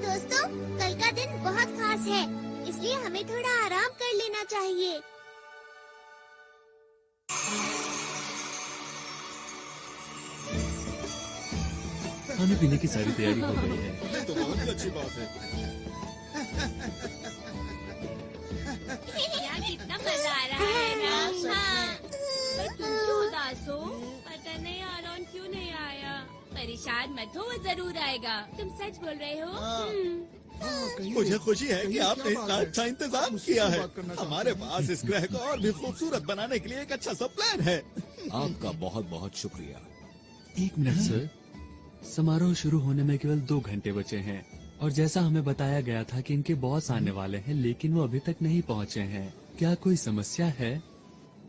[SPEAKER 2] दोस्तों, कल का दिन बहुत खास है, इसलिए हमें थोड़ा आराम कर लेना चाहिए।
[SPEAKER 12] खाने पीने की सारी तैयारी हो गई है।
[SPEAKER 10] ये तो बहुत ही अच्छी बात है।
[SPEAKER 1] यार कितना मजा आ रहा है ना। हाँ। पर तुम क्यों उदास हो? पता नहीं आरॉन क्यों नहीं आया। परेशान मत हो, वो जरूर आएगा। तुम सच बोल रहे हो?
[SPEAKER 10] मुझे खुशी है कि आपने इतना अच्छा इंतजाम किया है। हमारे पास इस ग्रह को और भी खूबसूरत बनाने के लिए एक अच्छा सा प्लान है।
[SPEAKER 6] आपका बहुत बहुत शुक्रिया।
[SPEAKER 12] 1 मिनट सर, समारोह शुरू होने में केवल 2 घंटे बचे हैं और जैसा हमें बताया गया था कि इनके बॉस आने वाले हैं, लेकिन वो अभी तक नहीं पहुंचे हैं। क्या कोई समस्या है?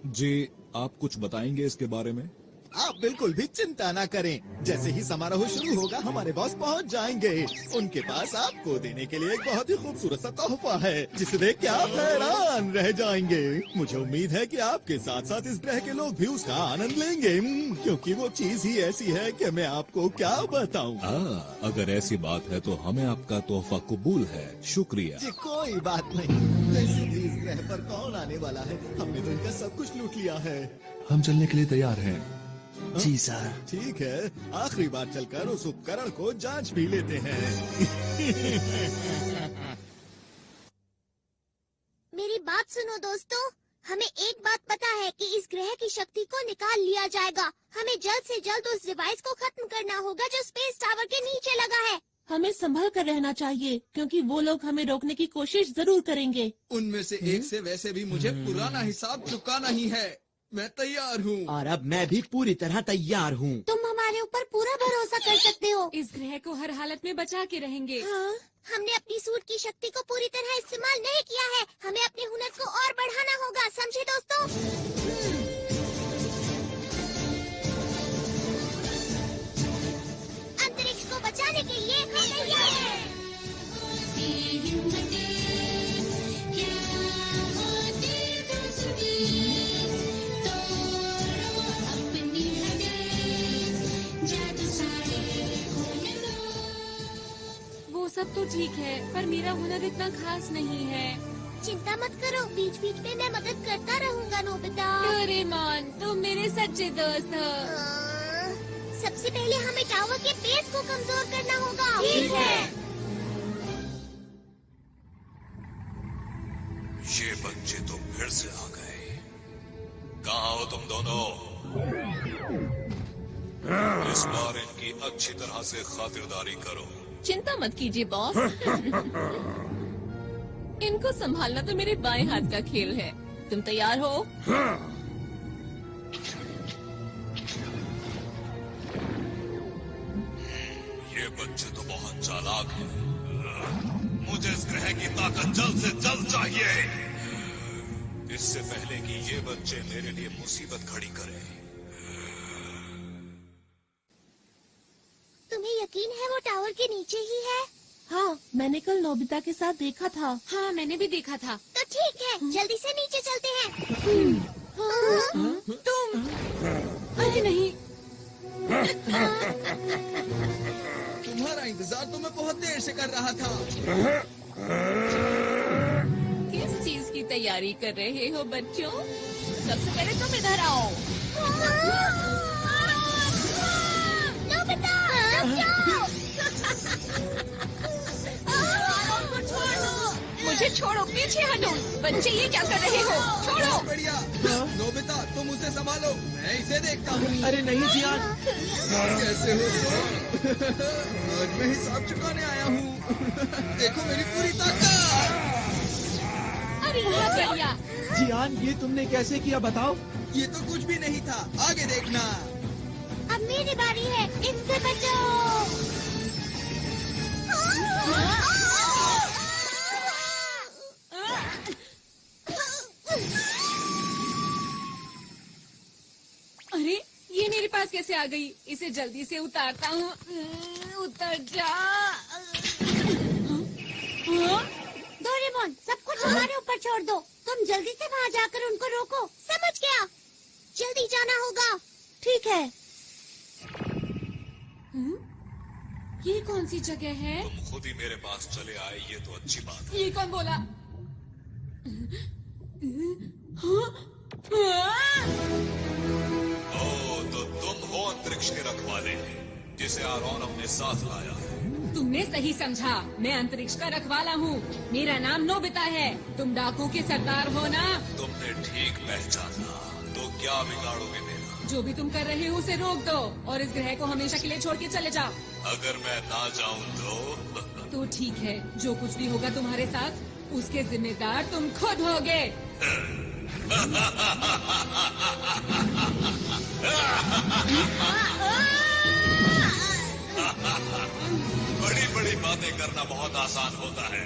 [SPEAKER 6] जी, आप कुछ बताएंगे इसके बारे में?
[SPEAKER 10] आप बिल्कुल भी चिंता ना करें। जैसे ही समारोह शुरू होगा हमारे बॉस पहुंच जाएंगे। उनके पास आपको देने के लिए एक बहुत ही खूबसूरत सा तोहफा है, जिसे देख के आप हैरान रह जाएंगे। मुझे उम्मीद है कि आपके साथ साथ इस ग्रह के लोग भी उसका आनंद लेंगे, क्योंकि वो चीज ही ऐसी है कि मैं आपको क्या बताऊं।
[SPEAKER 6] अगर ऐसी बात है तो हमें आपका तोहफा कबूल है। शुक्रिया
[SPEAKER 10] जी कोई बात नहीं। वैसे भी इस ग्रह पर कौन आने वाला है, हमने तो इनका सब कुछ लूट लिया है।
[SPEAKER 12] हम चलने के लिए तैयार हैं। जी सर।
[SPEAKER 10] ठीक है, आखिरी बार चलकर उस उपकरण को जांच भी लेते हैं।
[SPEAKER 2] मेरी बात सुनो दोस्तों, हमें एक बात पता है कि इस ग्रह की शक्ति को निकाल लिया जाएगा। हमें जल्द से जल्द उस डिवाइस को खत्म करना होगा जो स्पेस टावर के नीचे लगा है।
[SPEAKER 7] हमें संभल कर रहना चाहिए, क्योंकि वो लोग हमें रोकने की कोशिश जरूर करेंगे।
[SPEAKER 3] उनमें से एक से वैसे भी मुझे पुराना हिसाब चुकाना ही है। मैं तैयार हूँ।
[SPEAKER 4] और अब मैं भी पूरी तरह तैयार हूँ।
[SPEAKER 2] तुम हमारे ऊपर पूरा भरोसा कर सकते हो।
[SPEAKER 1] इस ग्रह को हर हालत में बचा के रहेंगे।
[SPEAKER 2] हाँ, हमने अपनी सूट की शक्ति को पूरी तरह इस्तेमाल नहीं किया है। हमें अपने हुनर को और बढ़ाना होगा, समझे दोस्तों? अंतरिक्ष को बचाने के लिए हम तैयार हैं।
[SPEAKER 1] वो सब तो ठीक है, पर मेरा हुनर इतना खास नहीं है।
[SPEAKER 2] चिंता मत करो, बीच बीच में मैं मदद करता रहूंगा नोबिता।
[SPEAKER 1] डोरेमोन, तुम मेरे सच्चे दोस्त हो।
[SPEAKER 2] सबसे पहले हमें टावर के बेस को कमजोर करना होगा। ठीक है।
[SPEAKER 6] ये बच्चे तो फिर से आ गए। कहाँ हो तुम दोनों? इस बार इनकी अच्छी तरह से खातिरदारी करो।
[SPEAKER 1] चिंता मत कीजिए बॉस। इनको संभालना तो मेरे बाएं हाथ का खेल है। तुम तैयार हो?
[SPEAKER 6] ये बच्चे तो बहुत चालाक हैं। मुझे इस ग्रह की ताकत जल्द से जल्द चाहिए, इससे पहले कि ये बच्चे मेरे लिए मुसीबत खड़ी करें।
[SPEAKER 2] तुम्हें यकीन है वो टावर के नीचे ही है?
[SPEAKER 7] हाँ, मैंने कल नोबिता के साथ देखा था।
[SPEAKER 1] हाँ, मैंने भी देखा था।
[SPEAKER 2] तो ठीक है, जल्दी से नीचे चलते हैं।
[SPEAKER 1] तुम? अरे नहीं।
[SPEAKER 3] तुम्हारा इंतजार तो मैं बहुत देर से कर रहा था।
[SPEAKER 1] किस चीज की तैयारी कर रहे हो बच्चों? सबसे पहले तुम इधर आओ।
[SPEAKER 2] नोबिता, रुक जाओ।
[SPEAKER 1] मुझे छोड़ो, पीछे हटो। बच्चे ये क्या कर रहे हो? छोड़ो।
[SPEAKER 3] बढ़िया। नोबिता तुम उसे संभालो, मैं इसे देखता हूँ।
[SPEAKER 4] अरे नहीं जियान,
[SPEAKER 3] कैसे हो तुम? आज मैं हिसाब चुकाने आया हूँ। देखो मेरी पूरी ताकत।
[SPEAKER 1] अरे ये बढ़िया।
[SPEAKER 4] जियान ये तुमने कैसे किया बताओ?
[SPEAKER 3] ये तो कुछ भी नहीं था, आगे देखना।
[SPEAKER 2] अब मेरी बारी है, इनसे बचो।
[SPEAKER 1] अरे ये मेरे पास कैसे आ गई? इसे जल्दी से उतारता हूँ। उतर जा।
[SPEAKER 2] डोरेमोन, सब कुछ हमारे ऊपर छोड़ दो। तुम जल्दी से वहाँ जाकर उनको रोको, समझ गया? जल्दी जाना होगा।
[SPEAKER 7] ठीक है।
[SPEAKER 1] ये कौन सी जगह है?
[SPEAKER 6] तुम खुद ही मेरे पास चले आए, ये तो अच्छी बात है।
[SPEAKER 1] ये कौन बोला?
[SPEAKER 6] ओ, तो तुम हो अंतरिक्ष के रखवाले, जिसे आरोन अपने साथ लाया है।
[SPEAKER 1] तुमने सही समझा, मैं अंतरिक्ष का रखवाला हूँ। मेरा नाम नोबिता है। तुम डाकू के सरदार हो ना?
[SPEAKER 6] तुमने ठीक पहचाना। तो क्या बिगाड़ोगे मेरा?
[SPEAKER 1] जो भी तुम कर रहे हो उसे रोक दो और इस ग्रह को हमेशा के लिए छोड़ के चले जाओ।
[SPEAKER 6] अगर मैं ना जाऊँ
[SPEAKER 1] तो ठीक है, जो कुछ भी होगा तुम्हारे साथ उसके जिम्मेदार तुम खुद होगे।
[SPEAKER 6] बड़ी बड़ी बातें करना बहुत आसान होता है।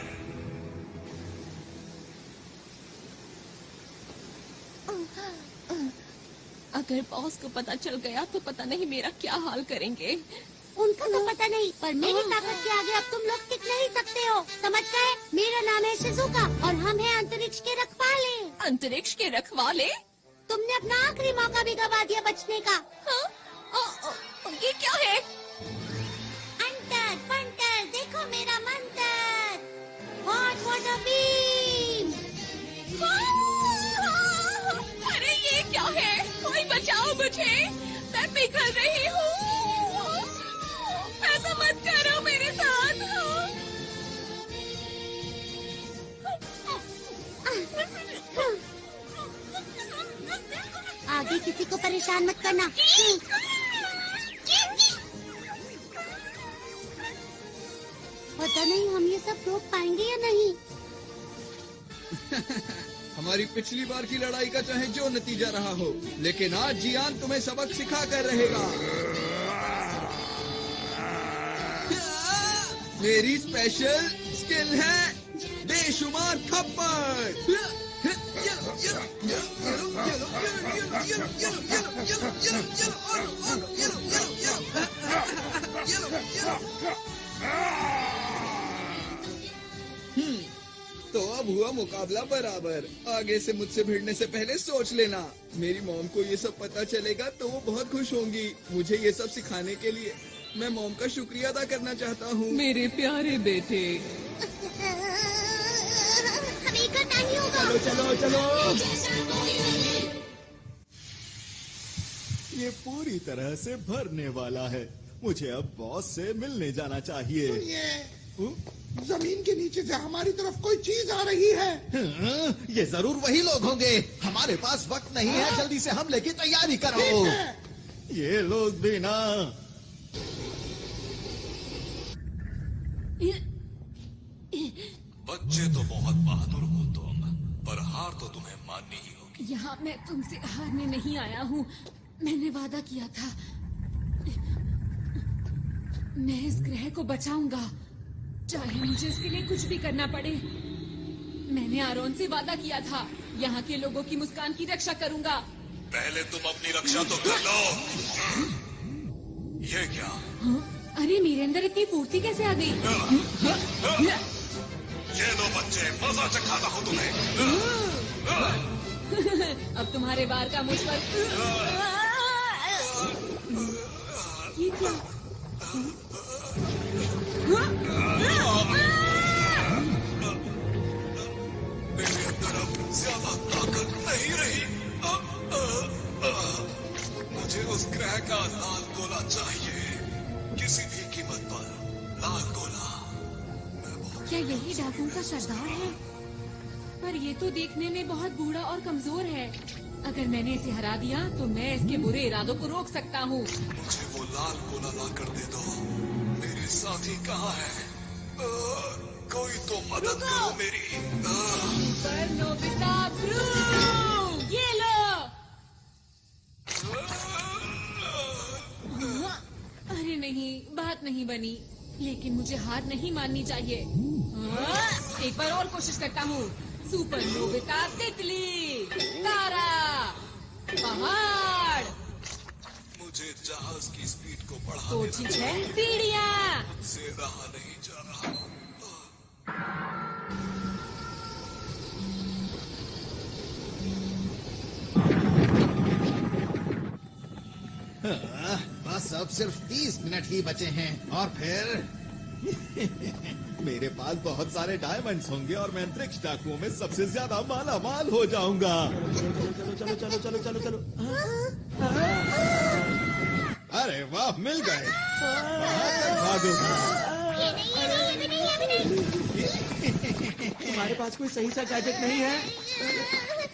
[SPEAKER 1] अगर बॉस को पता चल गया तो पता नहीं मेरा क्या हाल करेंगे।
[SPEAKER 2] उनको तो पता नहीं, पर मेरी ताकत के आगे अब तुम लोग टिक नहीं सकते हो, समझ गए? मेरा नाम है शिजुका और हम हैं अंतरिक्ष के रखवाले।
[SPEAKER 1] अंतरिक्ष के रखवाले?
[SPEAKER 2] तुमने अपना आखिरी मौका भी गवा दिया बचने का।
[SPEAKER 1] ये क्या है?
[SPEAKER 2] अंतर पंटर, देखो मेरा मंत्र, हॉट वाटर बीम।
[SPEAKER 1] अरे ये क्या है? कोई बचाओ मुझे, मैं पिघल रही हूँ। ऐसा मत करो मेरे साथ।
[SPEAKER 2] आगे किसी को परेशान मत करना। पता नहीं हम ये सब रोक पाएंगे या नहीं।
[SPEAKER 3] हमारी पिछली बार की लड़ाई का चाहे जो नतीजा रहा हो, लेकिन आज जियान तुम्हें सबक सिखा कर रहेगा। मेरी स्पेशल स्किल है बेशुमार थप्पड़। तो अब हुआ मुकाबला बराबर। आगे से मुझसे भिड़ने से पहले सोच लेना। मेरी मॉम को ये सब पता चलेगा तो वो बहुत खुश होंगी। मुझे ये सब सिखाने के लिए मैं मॉम का शुक्रिया अदा करना चाहता हूँ।
[SPEAKER 1] मेरे प्यारे बेटे,
[SPEAKER 2] हमें करना ही होगा।
[SPEAKER 4] चलो चलो चलो।
[SPEAKER 10] ये पूरी तरह से भरने वाला है। मुझे अब बॉस से मिलने जाना चाहिए।
[SPEAKER 11] जमीन के नीचे से हमारी तरफ कोई चीज आ रही है।
[SPEAKER 5] ये जरूर वही लोग होंगे। हमारे पास वक्त नहीं है, जल्दी से हमले की तैयारी करो।
[SPEAKER 10] ये लोग भी ना।
[SPEAKER 6] बच्चे तो बहुत बहादुर हो तुम, पर हार तो तुम्हें माननी ही होगी।
[SPEAKER 1] यहाँ मैं तुमसे हारने नहीं आया हूँ। मैंने वादा किया था, मैं इस ग्रह को बचाऊंगा, चाहे मुझे इसके लिए कुछ भी करना पड़े। मैंने आरोन से वादा किया था, यहाँ के लोगों की मुस्कान की रक्षा करूंगा।
[SPEAKER 6] पहले तुम अपनी रक्षा तो कर लो। ये क्या?
[SPEAKER 1] अरे मेरे अंदर इतनी फुर्ती कैसे आ गई?
[SPEAKER 6] ये लो बच्चे, मजा चखाता हूँ तुम्हें।
[SPEAKER 1] अब तुम्हारे बार का मुझ पर। ये क्या?
[SPEAKER 6] मेरे अंदर अब ज्यादा ताकत नहीं रही। मुझे उस ग्रह का लाल गोला चाहिए, किसी भी कीमत पर लाल गोला।
[SPEAKER 1] क्या यही डाकुओं का सरदार है? पर ये तो देखने में बहुत बूढ़ा और कमजोर है। अगर मैंने इसे हरा दिया तो मैं इसके बुरे इरादों को रोक सकता हूँ।
[SPEAKER 6] मुझे वो लाल गोला ला कर दे दो। मेरे साथी कहाँ है? कोई तो मदद करो मेरी।
[SPEAKER 1] पर नोबिता ब्लू, ये लो। अरे नहीं, बात नहीं बनी, लेकिन मुझे हार नहीं माननी चाहिए। एक बार और कोशिश करता हूँ। सुपर नोबिता तितली, तारा, पहाड़।
[SPEAKER 6] मुझे जहाज की स्पीड को बढ़ाने
[SPEAKER 1] तो ठीक है, सीढ़ियाँ।
[SPEAKER 6] से रहा नहीं जा रहा।
[SPEAKER 10] बस अब सिर्फ 30 मिनट ही बचे हैं और फिर मेरे पास बहुत सारे डायमंड्स होंगे और मैं अंतरिक्ष डाकुओं में सबसे ज्यादा माला माल हो जाऊंगा।
[SPEAKER 4] चलो चलो चलो चलो चलो।
[SPEAKER 10] अरे वाह, मिल गए। भागो।
[SPEAKER 4] तुम्हारे पास कोई सही सा गैजेट नहीं है?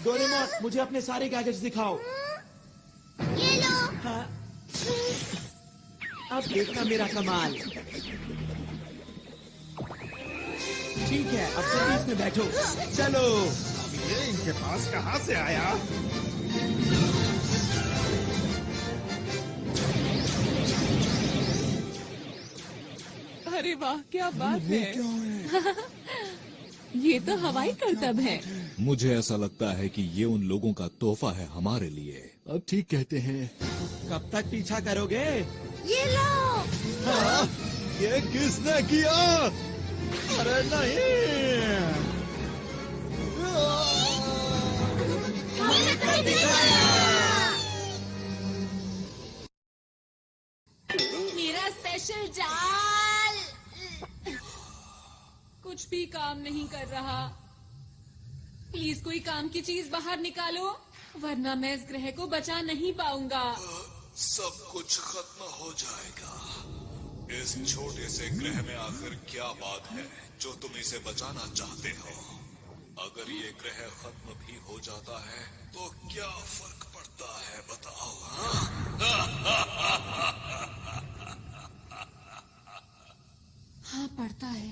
[SPEAKER 4] डोरेमोन, मुझे अपने सारे गैजेट्स दिखाओ।
[SPEAKER 2] ये लो।
[SPEAKER 4] हाँ। अब देखना मेरा कमाल। ठीक है, अब जल्दी इसमें बैठो। चलो।
[SPEAKER 11] अब ये इनके पास कहाँ से आया?
[SPEAKER 1] अरे वाह, क्या बात है। ये तो हवाई करतब है।
[SPEAKER 6] मुझे ऐसा लगता है कि ये उन लोगों का तोहफा है हमारे लिए।
[SPEAKER 10] अब ठीक कहते हैं।
[SPEAKER 4] कब तक पीछा करोगे?
[SPEAKER 2] ये लो।
[SPEAKER 10] हाँ, ये किसने किया? अरे नहीं।
[SPEAKER 1] मेरा स्पेशल जाल कुछ भी काम नहीं कर रहा। प्लीज कोई काम की चीज बाहर निकालो, वरना मैं इस ग्रह को बचा नहीं पाऊंगा।
[SPEAKER 6] सब कुछ खत्म हो जाएगा। इस छोटे से ग्रह में आखिर क्या बात है जो तुम इसे बचाना चाहते हो? अगर ये ग्रह खत्म भी हो जाता है तो क्या फर्क पड़ता है, बताओ?
[SPEAKER 1] हाँ, पड़ता है।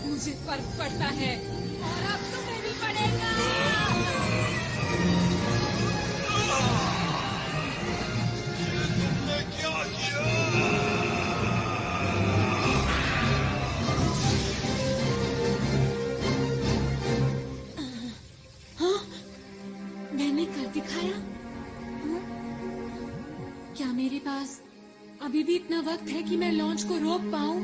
[SPEAKER 1] मुझे फर्क पड़ता है और अब तुम्हें भी पड़ेगा।
[SPEAKER 6] तुमने क्या किया?
[SPEAKER 1] हाँ, मैंने कर दिखाया। हाँ? क्या मेरे पास अभी भी इतना वक्त है कि मैं लॉन्च को रोक पाऊं?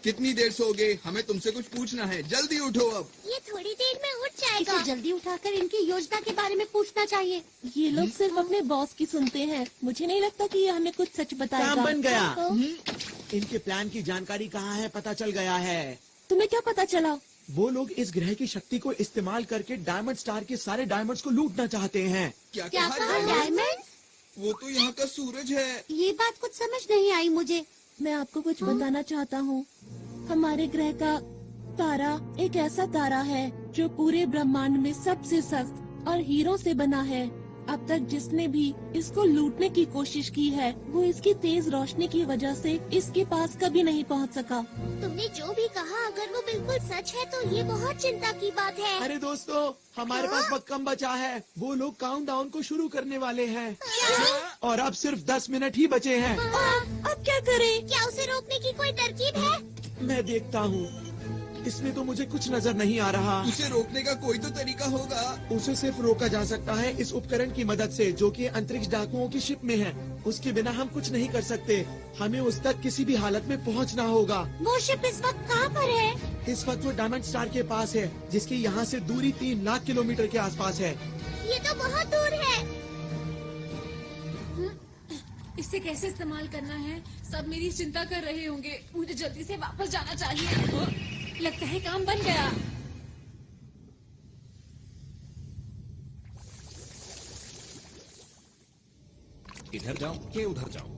[SPEAKER 3] कितनी देर सोओगे? हमें तुमसे कुछ पूछना है, जल्दी उठो अब।
[SPEAKER 2] ये थोड़ी देर में उठ जाएगा।
[SPEAKER 7] इसे जल्दी उठाकर इनकी योजना के बारे में पूछना चाहिए। ये लोग सिर्फ अपने बॉस की सुनते हैं। मुझे नहीं लगता कि ये हमें कुछ सच बताएगा।
[SPEAKER 4] काम बन गया।
[SPEAKER 7] तो?
[SPEAKER 4] इनके प्लान की जानकारी कहाँ है, पता चल गया है।
[SPEAKER 7] तुम्हें क्या पता चला?
[SPEAKER 4] वो लोग इस ग्रह की शक्ति को इस्तेमाल करके डायमंड स्टार के सारे डायमंड्स को लूटना चाहते हैं।
[SPEAKER 3] क्या
[SPEAKER 2] क्या कहा? डायमंड?
[SPEAKER 3] वो तो यहाँ का सूरज है।
[SPEAKER 2] ये बात कुछ समझ नहीं आई मुझे।
[SPEAKER 7] मैं आपको कुछ बताना चाहता हूँ। हमारे ग्रह का तारा एक ऐसा तारा है जो पूरे ब्रह्मांड में सबसे सख्त और हीरो से बना है। अब तक जिसने भी इसको लूटने की कोशिश की है वो इसकी तेज रोशनी की वजह से इसके पास कभी नहीं पहुंच सका।
[SPEAKER 2] तुमने जो भी कहा अगर वो बिल्कुल सच है तो ये बहुत चिंता की बात है।
[SPEAKER 4] अरे दोस्तों, हमारे पास वक्त कम बचा है। वो लोग काउंटडाउन को शुरू करने वाले हैं और अब सिर्फ 10 मिनट ही बचे हैं।
[SPEAKER 7] अब क्या करें?
[SPEAKER 2] क्या उसे रोकने की कोई तरकीब है?
[SPEAKER 4] मैं देखता हूँ। इसमें तो मुझे कुछ नजर नहीं आ रहा।
[SPEAKER 3] उसे रोकने का कोई तो तरीका होगा।
[SPEAKER 4] उसे सिर्फ रोका जा सकता है इस उपकरण की मदद से जो कि अंतरिक्ष डाकुओं की शिप में है। उसके बिना हम कुछ नहीं कर सकते। हमें उस तक किसी भी हालत में पहुंचना होगा।
[SPEAKER 2] वो शिप इस वक्त कहाँ पर है?
[SPEAKER 4] इस वक्त वो डायमंड स्टार के पास है, जिसकी यहाँ से दूरी 3 लाख किलोमीटर के आसपास है।
[SPEAKER 2] ये तो बहुत दूर है।
[SPEAKER 1] इसे कैसे इस्तेमाल करना है, सब मेरी चिंता कर रहे होंगे। मुझे जल्दी से वापस जाना चाहिए। लगता है काम बन गया।
[SPEAKER 5] इधर जाऊं कि उधर जाऊं?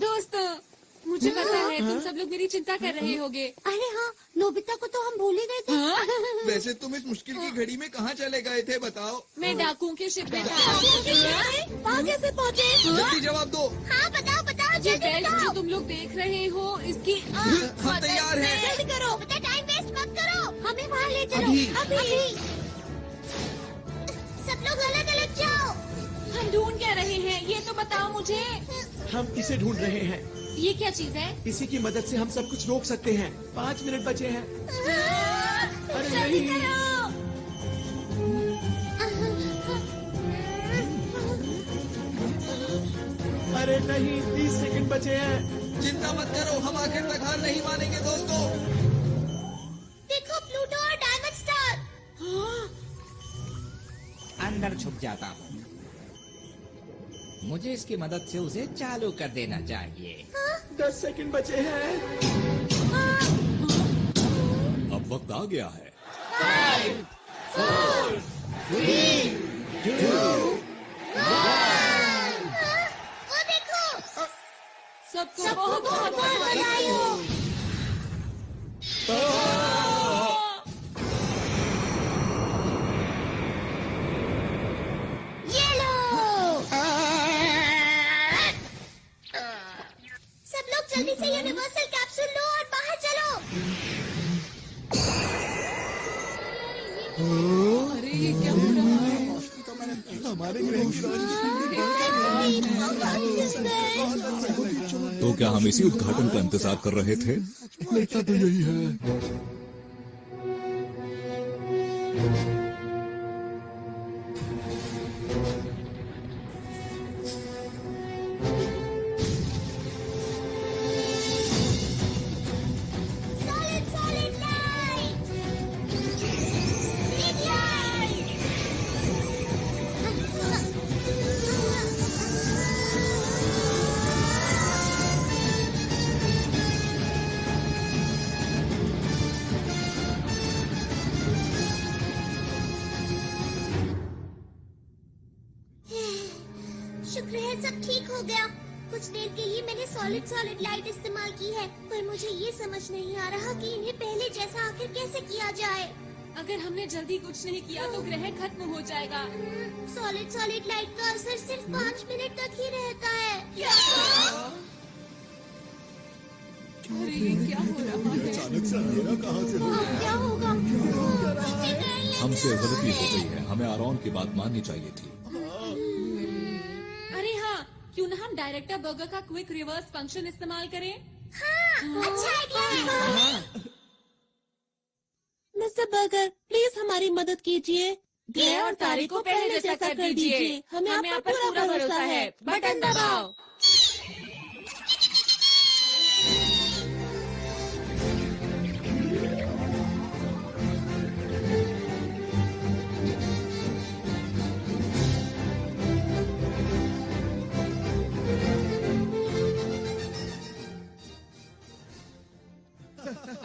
[SPEAKER 1] दोस्तों, मुझे पता है तुम सब लोग मेरी चिंता कर रहे होगे।
[SPEAKER 2] अरे हाँ, नोबिता को तो हम भूल ही गए थे।
[SPEAKER 3] वैसे तुम इस मुश्किल की घड़ी में कहाँ चले गए थे बताओ?
[SPEAKER 1] मैं डाकुओं के शिप में था।
[SPEAKER 2] वहाँ कैसे पहुँचे?
[SPEAKER 3] जल्दी जवाब दो।
[SPEAKER 2] हाँ बताओ बताओ
[SPEAKER 1] ये
[SPEAKER 2] जल्दी
[SPEAKER 1] बेल्ट
[SPEAKER 2] बताओ।
[SPEAKER 1] जो तुम लोग देख रहे हो, इसकी
[SPEAKER 3] हम तैयार हैं।
[SPEAKER 2] जल्दी करो, बेटा टाइम वेस्ट मत करो। हमें वहाँ ले चलो।
[SPEAKER 3] अभी।
[SPEAKER 2] अभी। सब लोग अलग अलग जाओ।
[SPEAKER 1] हम ढूंढ क्या रहे हैं, ये तो बताओ मुझे।
[SPEAKER 4] हम इसे ढूंढ रहे हैं।
[SPEAKER 1] ये क्या चीज है?
[SPEAKER 4] इसी की मदद से हम सब कुछ रोक सकते हैं। 5 मिनट बचे हैं। अरे
[SPEAKER 2] जल्दी
[SPEAKER 4] नहीं।
[SPEAKER 2] करो।
[SPEAKER 4] अरे नहीं, 30 सेकंड बचे हैं।
[SPEAKER 3] चिंता मत करो, हम आखिर तक हार नहीं मानेंगे दोस्तों।
[SPEAKER 2] देखो प्लूटो और डायमंड स्टार।
[SPEAKER 13] अंदर छुप जाता हूँ। मुझे इसकी मदद से उसे चालू कर देना चाहिए।
[SPEAKER 4] 10 सेकंड बचे हैं।
[SPEAKER 6] अब वक्त आ गया है।
[SPEAKER 2] 5, 4, 3, 2, 1। वो देखो।
[SPEAKER 1] सबको बहुत बहुत
[SPEAKER 2] बधाई हो। ये लो। सब लोग जल्दी से यूनिवर्सल कैप्सूल लो और बाहर चलो।
[SPEAKER 1] अरे ये क्या हो रहा है?
[SPEAKER 10] हमारे ग्रह की रोशनी
[SPEAKER 6] तो क्या हम इसी उद्घाटन का इंतजार कर रहे थे?
[SPEAKER 9] लगता तो यही है।
[SPEAKER 2] Solid light. Big light. शुक्र है सब ठीक हो गया। कुछ देर के लिए मैंने सॉलिड लाइट इस्तेमाल की है, पर मुझे ये समझ नहीं आ रहा कि इन्हें पहले जैसा आखिर कैसे किया जाए।
[SPEAKER 1] अगर हमने जल्दी कुछ नहीं किया तो ग्रह खत्म हो जाएगा।
[SPEAKER 2] सॉलिड लाइट का असर सिर्फ 5 मिनट तक ही रहता है।
[SPEAKER 1] अरे ये क्या हो रहा है?
[SPEAKER 10] अचानक से अंधेरा कहाँ से हो गया?
[SPEAKER 2] क्या होगा?
[SPEAKER 6] हमसे गलती हो गई है, हमें आरॉन की बात माननी चाहिए थी।
[SPEAKER 1] अरे हाँ, क्यों ना हम डायरेक्टर बर्गर का क्विक रिवर्स फंक्शन इस्तेमाल करें?
[SPEAKER 2] हाँ, अच्छा आइडिया है।
[SPEAKER 7] मिस्टर बर्गर, प्लीज हमारी मदद कीजिए।
[SPEAKER 1] ग्रह और तारे को पहले जैसा कर दीजिए।
[SPEAKER 7] हमें आप पर पूरा भरोसा है।
[SPEAKER 1] बटन दबाओ।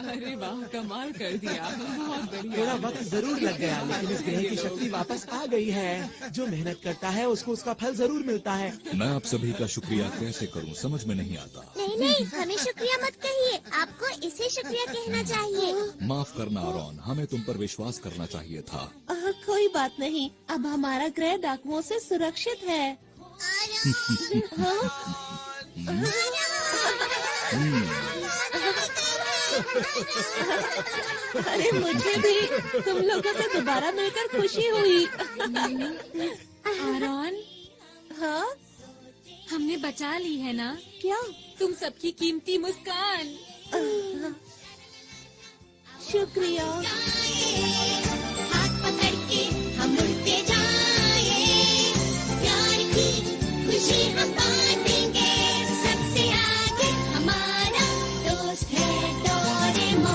[SPEAKER 1] अरे वाह, कमाल कर दिया, बहुत बढ़िया।
[SPEAKER 4] थोड़ा वक्त जरूर लग गया, लेकिन इस ग्रह की शक्ति वापस आ गई है। जो मेहनत करता है उसको उसका फल जरूर मिलता है।
[SPEAKER 6] मैं आप सभी का शुक्रिया कैसे करूं, समझ में नहीं आता।
[SPEAKER 2] नहीं, हमें शुक्रिया मत कहिए, आपको इसे शुक्रिया कहना चाहिए।
[SPEAKER 6] माफ करना आरॉन, हमें तुम पर विश्वास करना चाहिए था।
[SPEAKER 7] कोई बात नहीं, अब हमारा ग्रह डाकुओं से सुरक्षित है। अरे मुझे भी तुम लोगों से दोबारा मिलकर खुशी हुई।
[SPEAKER 1] आरॉन,
[SPEAKER 7] हाँ,
[SPEAKER 1] हमने बचा ली है ना?
[SPEAKER 7] क्या?
[SPEAKER 1] तुम सबकी कीमती मुस्कान।
[SPEAKER 7] शुक्रिया।
[SPEAKER 2] हाथ पकड़ के हम उड़ते जाए, प्यार की खुशी हम बांटेंगे। सबसे आगे हमारा दोस्त है डोरेमोन।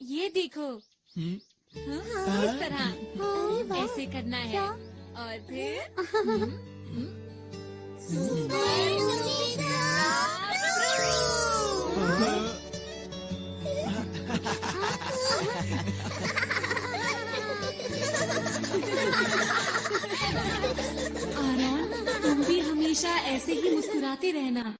[SPEAKER 1] ये देखो, हाँ, इस तरह ऐसे करना है और फिर
[SPEAKER 14] आरॉन, तुम भी हमेशा ऐसे ही मुस्कुराते रहना।